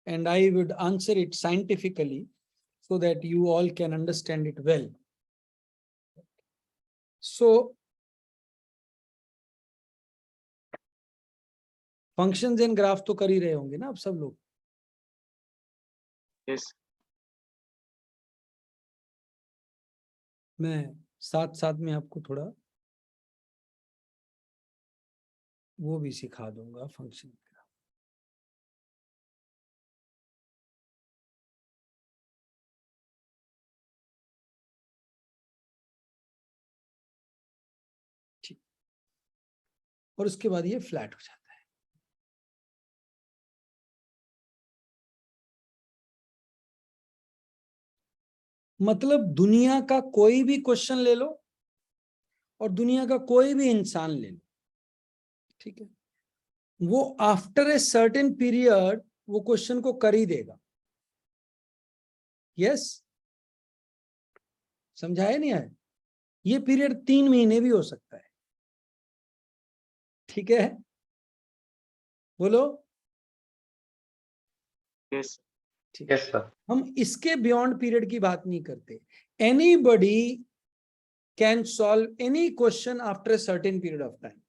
and I would answer it scientifically so that you all can understand it well. So, functions and graph तो कर ही रहे होंगे ना आप सब लोग? यस। मैं साथ साथ में आपको थोड़ा वो भी सिखा दूंगा, फंक्शन। और उसके बाद ये फ्लैट हो जाता है। मतलब दुनिया का कोई भी क्वेश्चन ले लो और दुनिया का कोई भी इंसान ले लो, ठीक है, वो आफ्टर ए सर्टेन पीरियड वो क्वेश्चन को कर ही देगा। यस, समझाया नहीं है? ये पीरियड 3 महीने भी हो सकता है, ठीक है, बोलो। यस। ठीक है, यस सर। हम इसके बियॉन्ड पीरियड की बात नहीं करते। Anybody can solve any question after a certain period of time.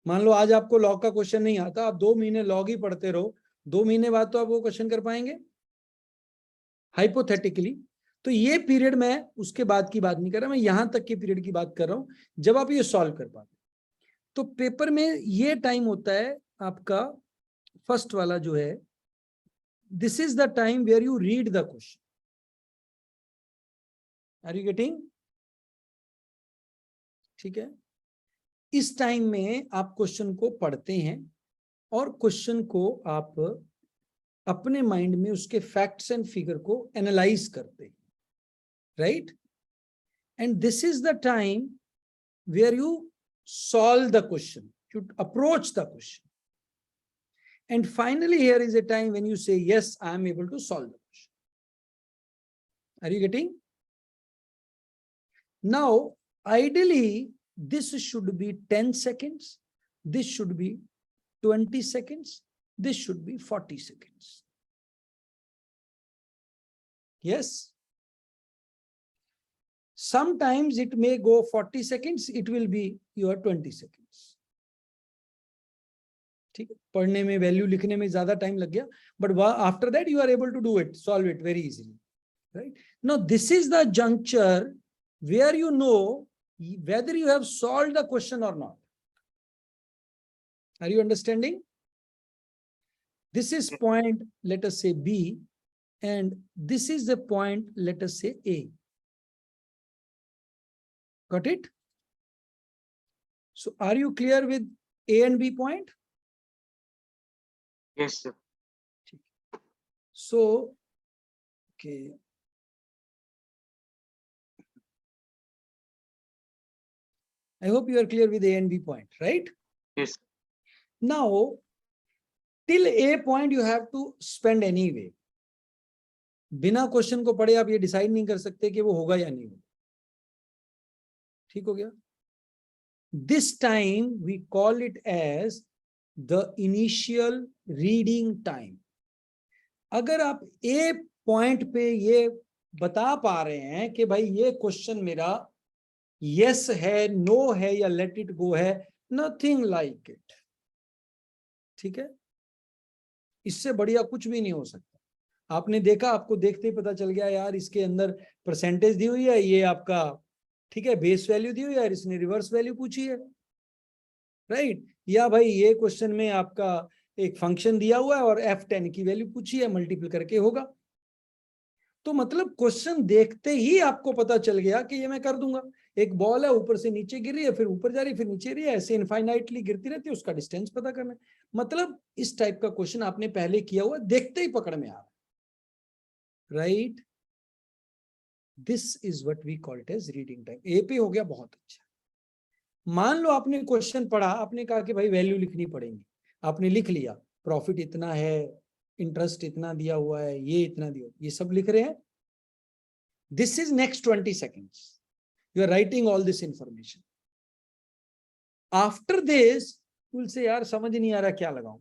मान लो आज आपको लॉ का क्वेश्चन नहीं आता, आप 2 महीने लॉ ही पढ़ते रहो, 2 महीने बाद तो आप वो क्वेश्चन कर पाएंगे हाइपोथेटिकली। तो ये पीरियड मैं उसके बाद की बात नहीं कर रहा, मैं यहां तक के पीरियड की बात कर रहा हूं जब आप ये सॉल्व कर पाते। तो पेपर में ये टाइम होता है आपका फर्स्ट वाला जो है, this is the time where you read the question. Are you getting? ठीक है, इस टाइम में आप क्वेश्चन को पढ़ते हैं और क्वेश्चन को आप अपने माइंड में उसके फैक्ट्स एंड फिगर को एनालाइज करते हैं, right? And this is the time where you solve the question, you approach the question, and finally here is a time when you say yes, I am able to solve the question. Are you getting? Now ideally this should be 10 seconds, this should be 20 seconds, this should be 40 seconds. Yes, sometimes it may go 40 seconds, it will be your 20 seconds. ठीक है, पढ़ने में, value लिखने में ज्यादा time लग गया, but after that you are able to do it, solve it very easily, right? Now this is the juncture where you know whether you have solved the question or not. Are you understanding? This is point, let us say B, and this is the point, let us say A. Got it? So are you clear with A and B point? Yes sir. So, okay. I hope you are clear with A and B point, right? Yes. Now, till A point you have to spend anyway. बिना question को पढ़े आप ये decide नहीं कर सकते कि वो होगा या नहीं होगा। ठीक हो गया? This time we call it as the initial reading time. अगर आप A पॉइंट पे ये बता पा रहे हैं कि भाई ये क्वेश्चन मेरा यस है, नो है या लेट इट गो है, नथिंग लाइक इट, ठीक है, इससे बढ़िया कुछ भी नहीं हो सकता। आपने देखा, आपको देखते ही पता चल गया यार इसके अंदर परसेंटेज दी हुई है, ये आपका, ठीक है, बेस वैल्यू दी हुई है, इसने रिवर्स वैल्यू पूछी है, राइट? या भाई ये क्वेश्चन में आपका एक फंक्शन दिया हुआ है और F10 की वैल्यू पूछी है, मल्टीपल करके होगा। तो मतलब क्वेश्चन देखते ही आपको पता चल गया कि ये मैं कर दूंगा। एक बॉल है, ऊपर से नीचे गिर रही है, फिर ऊपर जा रही है, फिर नीचे रही है, ऐसे इनफाइनाइटली गिरती रहती है, उसका डिस्टेंस पता करना है। मतलब इस टाइप का क्वेश्चन आपने पहले किया हुआ, देखते ही पकड़ में आ रहा है, right. This is what we call it as reading time. ए पे हो गया, बहुत अच्छा। मान लो आपने क्वेश्चन पढ़ा, आपने कहा कि भाई वैल्यू लिखनी पड़ेगी, आपने लिख लिया, प्रॉफिट इतना है, इंटरेस्ट इतना दिया हुआ है, ये इतना दिया, ये सब लिख रहे हैं। This is next 20 seconds. You are writing all this information. After this, you will say यार समझ नहीं आ रहा क्या लगाऊं,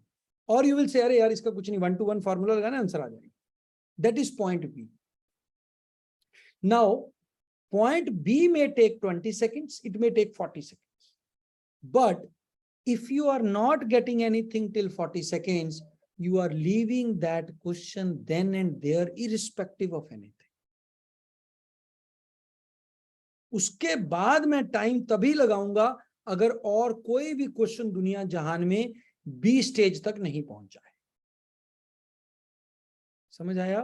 और you will say अरे यार इसका कुछ नहीं, 1-to-1 फॉर्मूला लगाना, आंसर आ जाएगा। That is point B. Now, point B may take 20 seconds, it may take 40 seconds. But if you are not getting anything till 40 seconds, you are leaving that question then and there, irrespective of anything. उसके बाद मैं time तभी लगाऊंगा अगर और कोई भी question दुनिया जहान में बी स्टेज तक नहीं पहुंचा है। समझ आया?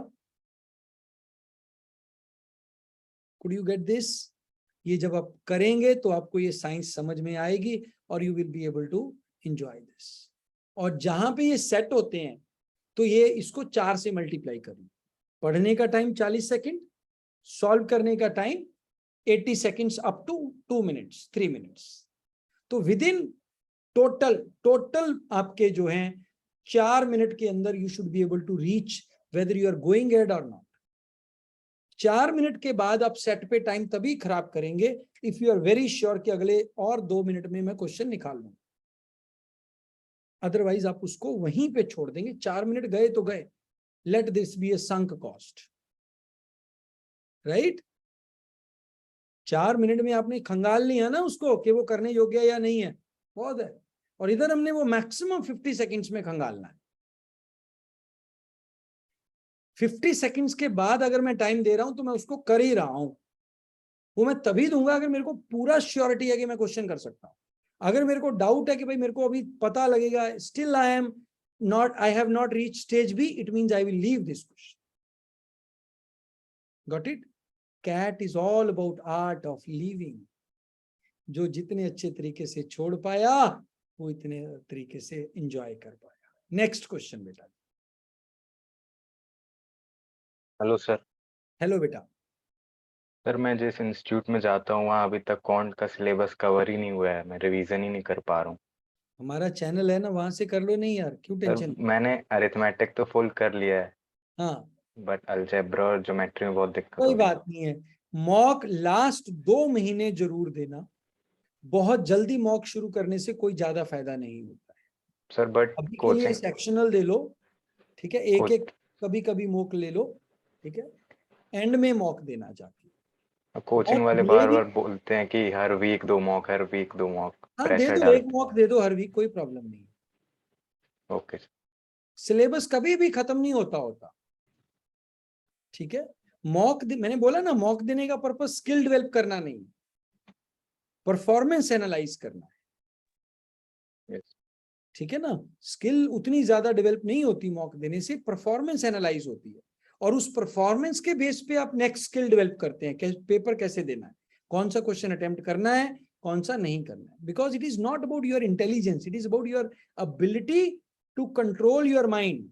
Could you get this? ये जब आप करेंगे तो आपको ये साइंस समझ में आएगी और you will be able to enjoy this. और जहां पे ये सेट होते हैं तो ये इसको 4 से मल्टीप्लाई करिए। पढ़ने का टाइम 40 सेकंड, सॉल्व करने का time 80 seconds up to 2 minutes, 3 minutes। तो विद इन टोटल आपके जो हैं 4 मिनट के अंदर you should be able to reach whether you are going ahead और नॉट। 4 मिनट के बाद आप सेट पे टाइम तभी खराब करेंगे if you are very sure कि अगले और 2 मिनट में मैं क्वेश्चन निकाल लूंगा। अदरवाइज आप उसको वहीं पे छोड़ देंगे। 4 मिनट गए तो गए। Let this be a sunk cost, right. 4 minute में आपने खंगाल लिया ना उसको कि वो करने योग्य है या नहीं है, बहुत है। और इधर हमने वो मैक्सिमम 50 सेकंड्स में खंगालना है। 50 सेकंड्स के बाद अगर मैं टाइम दे रहा हूं तो मैं उसको कर ही रहा हूं। वो मैं तभी दूंगा अगर मेरे को पूरा श्योरिटी है कि मैं क्वेश्चन कर सकता हूं। अगर मेरे को डाउट है कि भाई मेरे को अभी पता लगेगा, still I have not reach stage B, it means I will leave this question. Got it? CAT is all about art of living. जो जितने अच्छे तरीके से छोड़ पाया वो इतने तरीके से एंजॉय कर पाया। नेक्स्ट क्वेश्चन बेटा। Hello sir. हेलो बेटा। सर मैं जिस इंस्टीट्यूट में जाता हूँ वहाँ अभी तक क्वांट का सिलेबस कवर ही नहीं हुआ है, मैं रिवीजन ही नहीं कर पा रहा हूँ। हमारा चैनल है ना, वहां से कर लो। नहीं यार, क्यों सर टेंशन? मैंने अरिथमेटिक तो फुल कर लिया है, हाँ, बट अलजेब्रा और ज्योमेट्री में बहुत दिक्कत हो कोई रही है। बात नहीं है। मॉक लास्ट 2 महीने जरूर देना। बहुत जल्दी मॉक शुरू करने से कोई ज्यादा फायदा नहीं होता है। सर बट अभी के लिए कोचिंग सेक्शनल दे लो, ठीक है, एक एक कभी कभी मॉक ले लो, ठीक है। एंड में मॉक देना जाके। कोचिंग मॉक वाले बार मिलेगी, बार बोलते हैं कि हर वीक 2 मॉक, हर वीक 2 मॉक, हाँ दे प्रेशर दो, एक डालते मॉक दे दो हर वीक, कोई प्रॉब्लम नहीं। हैं। ओके। सिलेबस कभी भी खत्म नहीं होता, ठीक है। मैंने बोला ना, मॉक देने का पर्पस स्किल डेवलप करना नहीं, परफॉर्मेंस एनालाइज करना है, यस। ठीक है ना। स्किल उतनी ज्यादा डेवलप नहीं होती मॉक देने से, परफॉर्मेंस एनालाइज होती है। और उस परफॉर्मेंस के बेस पे आप नेक्स्ट स्किल डेवलप करते हैं, पेपर कैसे देना है, कौन सा क्वेश्चन अटेम्प्ट करना है, कौन सा नहीं करना है। Because it is not about your intelligence, it is about your ability to control your mind,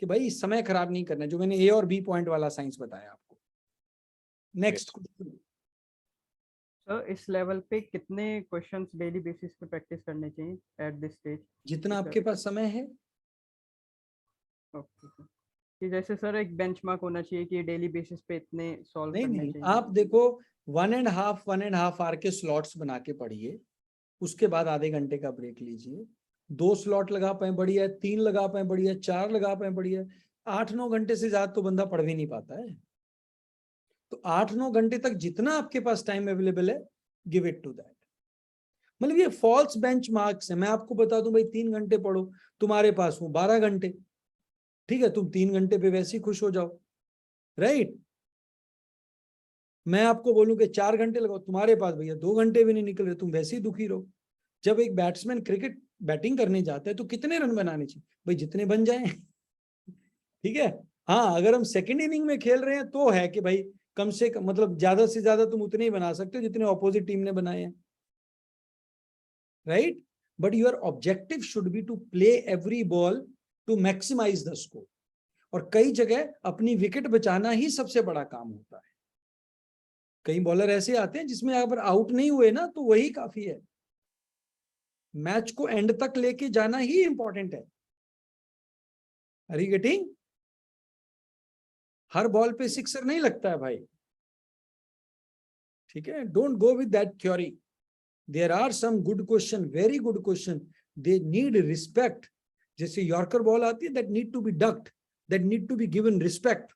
कि भाई समय खराब नहीं करना है, जो मैंने ए और बी पॉइंट वाला साइंस बताया आपको। Next question. सर इस लेवल पे कितने क्वेश्चंस डेली बेसिस पे प्रैक्टिस करने चाहिए एट दिस स्टेज? जितना आपके पास समय है। Okay sir. कि जैसे सर एक बेंचमार्क होना चाहिए कि डेली बेसिस पे इतने सॉल्व नहीं करने नहीं, चाहिए। आप देखो 1.5 आवर के स्लॉट्स बना के पढ़िए, उसके बाद आधे घंटे का ब्रेक लीजिए। 2 स्लॉट लगा पाए बढ़िया, 3 लगा पाए बढ़िया, 4 लगा पाए बढ़िया। 8-9 घंटे से ज्यादा तो बंदा पढ़ भी नहीं पाता है। तो 8-9 घंटे तक जितना आपके पास टाइम अवेलेबल है, गिव इट टू दैट। मतलब ये फॉल्स बेंचमार्क्स है। मैं आपको बता दूं भाई 3 घंटे पढ़ो, तुम्हारे पास हूं 12 घंटे, ठीक है, तुम 3 घंटे पे वैसे ही खुश हो जाओ, राइट। मैं आपको बोलूं कि 4 घंटे लगाओ, तुम्हारे पास भैया 2 घंटे भी नहीं निकल रहे, तुम वैसे ही दुखी रहो। जब एक बैट्समैन बैटिंग करने जाता है तो कितने रन बनाने चाहिए भाई? जितने बन जाए ठीक है। हाँ, अगर हम सेकंड इनिंग में खेल रहे हैं तो है कि भाई कम से कम मतलब ज्यादा से ज्यादा तुम उतने ही बना सकते हो जितने ऑपोजिट टीम ने बनाए हैं, right? But your objective should be to play every ball to maximise the score. और कई जगह अपनी विकेट बचाना ही सबसे बड़ा काम होता है। कई बॉलर ऐसे आते हैं जिसमें अगर आउट नहीं हुए ना तो वही काफी है। मैच को एंड तक लेके जाना ही इंपॉर्टेंट है। Are you getting? हर बॉल पे सिक्सर नहीं लगता है भाई, ठीक है? Don't go with that theory. There are some good question, very good question, they need respect. जैसे यॉर्कर बॉल आती है, that need to be ducked, that need to be given respect.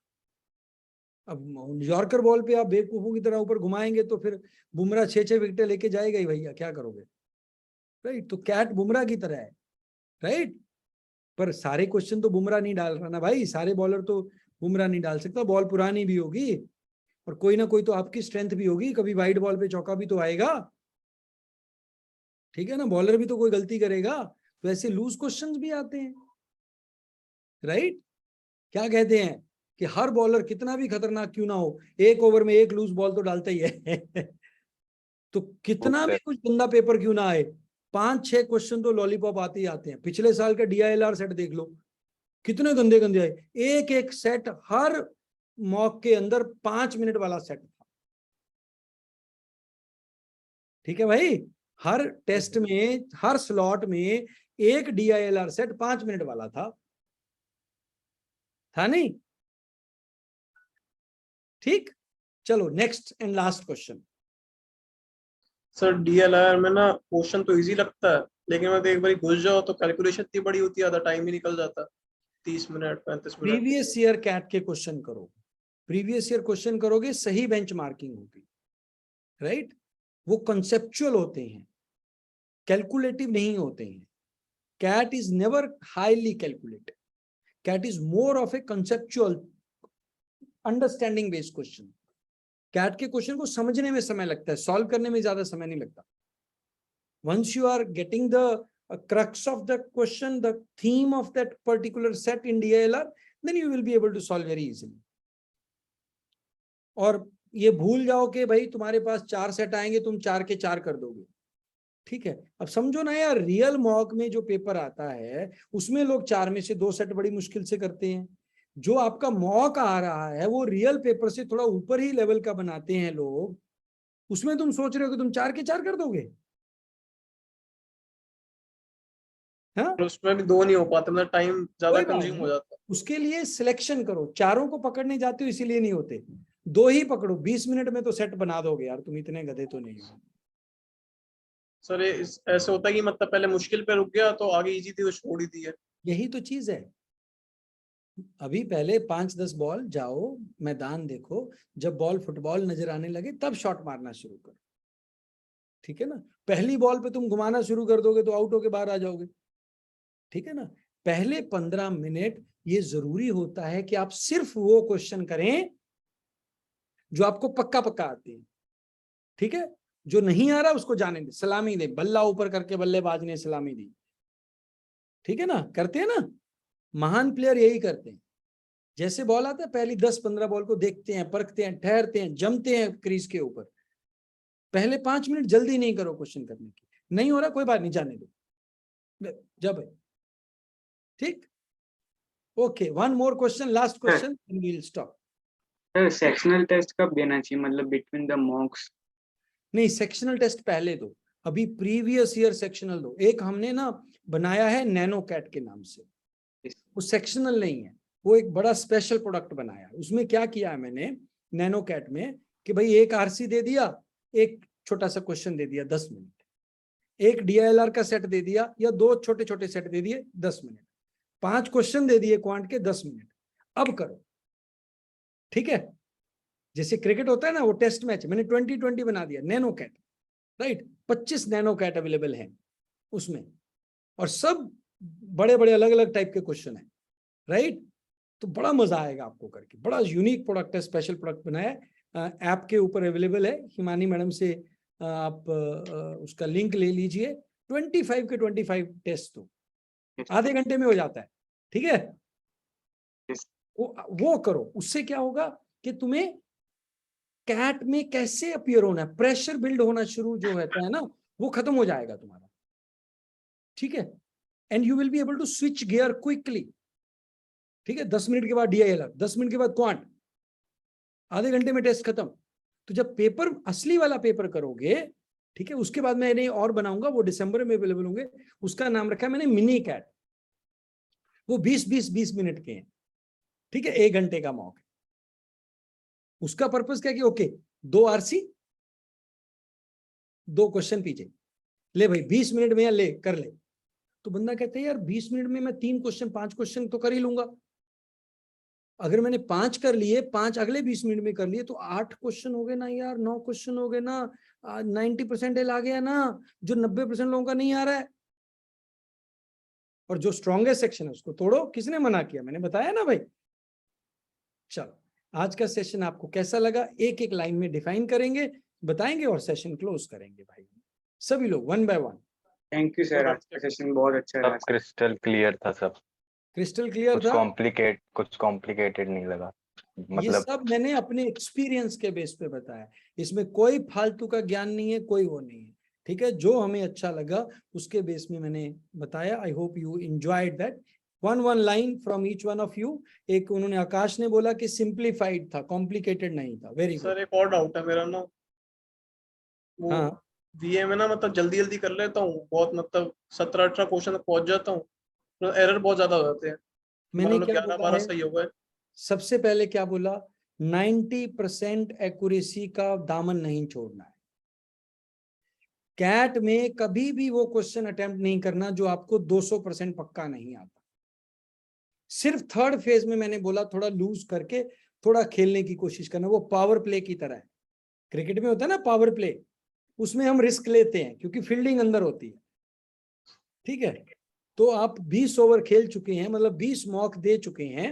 अब यॉर्कर बॉल पे आप बेवकूफों की तरह ऊपर घुमाएंगे तो फिर बुमराह 6-6 विकेटें लेके जाएगा ही भैया, क्या करोगे? राइट? तो कैट बुमराह की तरह है, राइट? पर सारे क्वेश्चन तो बुमराह नहीं डाल रहा ना भाई, सारे बॉलर तो बुमराह नहीं डाल सकता। बॉल पुरानी भी होगी और कोई ना कोई तो आपकी स्ट्रेंथ भी होगी, कभी वाइड बॉल पे चौका भी तो आएगा, ठीक है ना? बॉलर भी तो कोई गलती करेगा, तो ऐसे लूज क्वेश्चंस भी आते हैं, राइट? क्या कहते हैं कि हर बॉलर कितना भी खतरनाक क्यों ना हो, एक ओवर में एक लूज बॉल तो डालता ही है। तो कितना भी कुछ गंदा पेपर क्यों ना आए, 5-6 क्वेश्चन तो लॉलीपॉप आते ही आते हैं। पिछले साल का DILR सेट देख लो, कितने गंदे गंदे आए। एक एक सेट हर मॉक के अंदर 5 मिनट वाला सेट था, ठीक है भाई? हर टेस्ट में, हर स्लॉट में एक DILR सेट 5 मिनट वाला था नहीं? ठीक, चलो next and last question. Sir DLR में ना क्वेश्चन तो इजी लगता है, लेकिन मैं एक बार घुस जाओ तो कैलकुलेशन इतनी बड़ी होती है, आधा टाइम ही निकल जाता है, 30 minute 35 minute. Previous year CAT के क्वेश्चन करो, प्रीवियस ईयर क्वेश्चन करोगे, सही बेंच मार्किंग होगी, राइट? वो कंसेप्चुअल होते हैं, कैलकुलेटिव नहीं होते हैं। CAT is never highly calculated, CAT is more of a conceptual understanding based question. CAT के क्वेश्चन को समझने में समय लगता है, सॉल्व करने में ज्यादा समय नहीं लगता। Once you are getting the crux of the question, the theme of that particular set in DILR, then you will be able to solve very easily. और ये भूल जाओ कि भाई तुम्हारे पास 4 सेट आएंगे, तुम 4 के 4 कर दोगे, ठीक है? अब समझो ना यार, रियल मॉक में जो पेपर आता है उसमें लोग 4 में से 2 सेट बड़ी मुश्किल से करते हैं। जो आपका मॉक आ रहा है वो रियल पेपर से थोड़ा ऊपर ही लेवल का बनाते हैं लोग, उसमें तुम सोच रहे हो कि तुम 4 के 4 कर दोगे? हाँ, उसमें भी 2 नहीं हो पाते, मतलब टाइम ज्यादा कोई बात कंज्यूम हो नहीं, जाता है। उसके लिए सिलेक्शन करो। 4 को पकड़ने जाते हो इसीलिए नहीं होते, 2 ही पकड़ो, 20 मिनट में तो सेट बना दोगे यार, तुम इतने गधे तो नहीं हो। सर ये ऐसे होता है कि मतलब पहले मुश्किल पे रुक गया तो आगे इजी थी तो छोड़ ही दी है। यही तो चीज है। अभी पहले 5-10 बॉल जाओ, मैदान देखो, जब बॉल फुटबॉल नजर आने लगे तब शॉट मारना शुरू करो, ठीक है ना? पहली बॉल पे तुम घुमाना शुरू कर दोगे तो आउट होके बाहर आ जाओगे, ठीक है ना? पहले 15 मिनट ये जरूरी होता है कि आप सिर्फ वो क्वेश्चन करें जो आपको पक्का पक्का आते हैं, ठीक है? जो नहीं आ रहा उसको जाने दे, सलामी दे, बल्ला ऊपर करके बल्लेबाज ने सलामी दी, ठीक है ना? करते हैं ना, महान प्लेयर यही करते हैं। जैसे बॉल आता है पहली 10-15 बॉल को देखते हैं, परखते हैं, ठहरते हैं, जमते हैं क्रीज के ऊपर। पहले 5 मिनट जल्दी नहीं करो क्वेश्चन करने की, नहीं हो रहा कोई बात नहीं, जाने दो, जब है, ठीक? Okay, one more question, last question, and we will stop. Sir sectional test कब देना चाहिए, मतलब बिटवीन द मॉक्स? नहीं, सेक्शनल टेस्ट पहले दो, अभी प्रीवियस ईयर सेक्शनल दो। एक हमने ना बनाया है नैनो कैट के नाम से, वो सेक्शनल नहीं है, वो एक बड़ा स्पेशल प्रोडक्ट बनाया है। उसमें क्या किया है मैंने नैनो कैट में कि भाई एक RC दे दिया, एक छोटा सा क्वेश्चन दे दिया 10 मिनट, एक DILR का सेट दे दिया या 2 छोटे छोटे सेट दे दिए 10 मिनट, 5 क्वेश्चन दे दिए क्वांट के 10 मिनट, अब करो, ठीक है? जैसे क्रिकेट होता है ना, वो टेस्ट मैच मैंने 20-20 बना दिया, nano CAT, right? 25 nano CAT available है उसमें, और सब बड़े बड़े अलग अलग टाइप के क्वेश्चन है, राइट? तो बड़ा मजा आएगा आपको करके, बड़ा यूनिक प्रोडक्ट है, स्पेशल प्रोडक्ट बनाया है, ऐप के ऊपर अवेलेबल है। हिमानी मैडम से आप उसका लिंक ले लीजिए। 25 के 25 टेस्ट तो आधे घंटे में हो जाता है, ठीक है? वो करो, उससे क्या होगा कि तुम्हें कैट में कैसे अपीयर होना है, प्रेशर बिल्ड होना शुरू जो होता है ना, वो खत्म हो जाएगा तुम्हारा, ठीक है। And you will be able to switch gear quickly, ठीक है। 10 मिनट के बाद DILR, 10 मिनट के बाद क्वांट, आधे घंटे में टेस्ट खत्म। तो जब पेपर असली वाला पेपर करोगे, ठीक है, उसके बाद मैं इन्हें और बनाऊंगा, वो दिसंबर में अवेलेबल होंगे। उसका नाम रखा है मैंने मिनी कैट। वो 20 मिनट के हैं, ठीक है, 1 घंटे का मॉक है। उसका पर्पस क्या कि ओके 2 RC 2 क्वेश्चन पीछे ले भाई, 20 मिनट में या ले कर ले। तो बंदा कहते हैं यार 20 मिनट में मैं 3 क्वेश्चन 5 क्वेश्चन तो कर ही लूंगा। अगर मैंने 5 कर लिए, 5 अगले 20 मिनट में कर लिए, तो 8 क्वेश्चन हो गए ना यार, 9 क्वेश्चन हो गए ना, 90% आ गया ना, जो 90% लोगों का नहीं आ रहा है। और जो स्ट्रॉन्गेस्ट सेक्शन है उसको तोड़ो, किसने मना किया, मैंने बताया ना भाई। चलो, आज का सेशन आपको कैसा लगा, एक एक लाइन में डिफाइन करेंगे, बताएंगे और सेशन क्लोज करेंगे भाई, सभी लोग 1 by 1। थैंक यू सर, आज का सेशन बहुत अच्छा रहा। सब क्रिस्टल क्लियर था, सब क्रिस्टल क्लियर कुछ था, कुछ कॉम्प्लिकेटेड नहीं लगा, ये मतलब सब मैंने अपने एक्सपीरियंस के बेस पे बताया, इसमें कोई फालतू का ज्ञान नहीं है, कोई वो नहीं है, ठीक है। जो हमें अच्छा लगा उसके बेस में मैंने बताया। I hope you enjoyed that. One line from each one of you. एक उन्होंने, आकाश ने बोला कि सिंप्लीफाइड था, कॉम्प्लिकेटेड नहीं था। Very good. सर एक और डाउट है मेरा ना, वो हाँ, VA में ना मतलब जल्दी जल्दी कर लेता हूँ बहुत, मतलब 17-18 क्वेश्चन तक पहुंच जाता हूँ, तो एरर बहुत ज्यादा हो जाते हैं। मैंने मान लो क्या 11-12 बोला है, सही हो गए। सबसे पहले क्या बोला, 90% एक्यूरेसी का दामन नहीं छोड़ना है। कैट में कभी भी वो क्वेश्चन अटेम्प्ट नहीं करना जो आपको 200% पक्का नहीं आता। सिर्फ थर्ड फेज में मैंने बोला थोड़ा लूज करके थोड़ा खेलने की कोशिश करना, वो पावर प्ले की तरह है। क्रिकेट में होता है ना पावर प्ले, उसमें हम रिस्क लेते हैं क्योंकि फील्डिंग अंदर होती है, ठीक है। तो आप 20 ओवर खेल चुके हैं, मतलब 20 मॉक दे चुके हैं,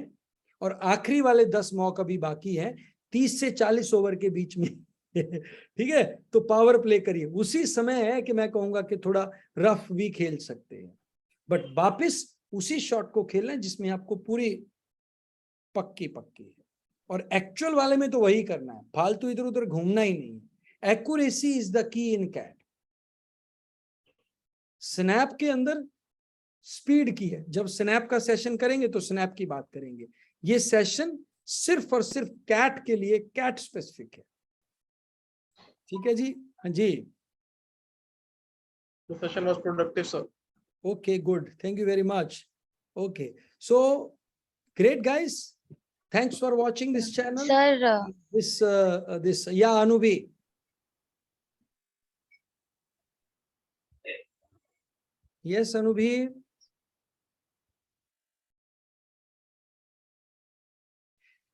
और आखिरी वाले 10 मॉक अभी बाकी है, 30 से 40 ओवर के बीच में ठीक है। तो पावर प्ले करिए, उसी समय है कि मैं कहूंगा कि थोड़ा रफ भी खेल सकते हैं, बट वापिस उसी शॉट को खेलना है जिसमें आपको पूरी पक्की है। और एक्चुअल वाले में तो वही करना है, फालतू इधर उधर घूमना ही नहीं है। Accuracy is the key in cat. Snap के अंदर स्पीड की है, जब स्नैप का सेशन करेंगे तो स्नैप की बात करेंगे। ये सेशन सिर्फ और सिर्फ कैट के लिए, कैट स्पेसिफिक है, ठीक है जी। हाँ जी, The session was productive, sir. okay, good, thank you very much. Okay, so great guys, thanks for watching this channel. Sir, This yeah, Anubi. Yes, Anubi.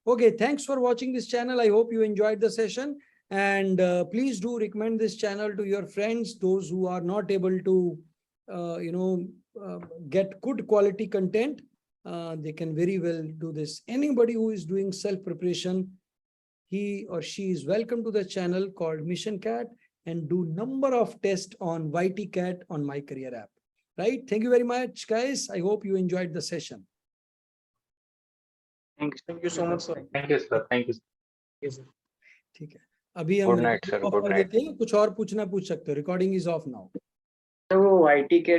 Okay, thanks for watching this channel. I hope you enjoyed the session, and please do recommend this channel to your friends, those who are not able to get good quality content. They can very well do this. Anybody who is doing self preparation, he or she is welcome to the channel called Mission Cat, and do number of tests on YT Cat on My Career app, right? Thank you very much guys, I hope you enjoyed the session. Thank you so much, sir. Thank you sir, thank you. ठीक है, अभी हम Good night, sir. Of Good कर night. देते हैं, कुछ और पूछना पूछ सकते हो, रिकॉर्डिंग इज ऑफ नाउ। तो वो IT के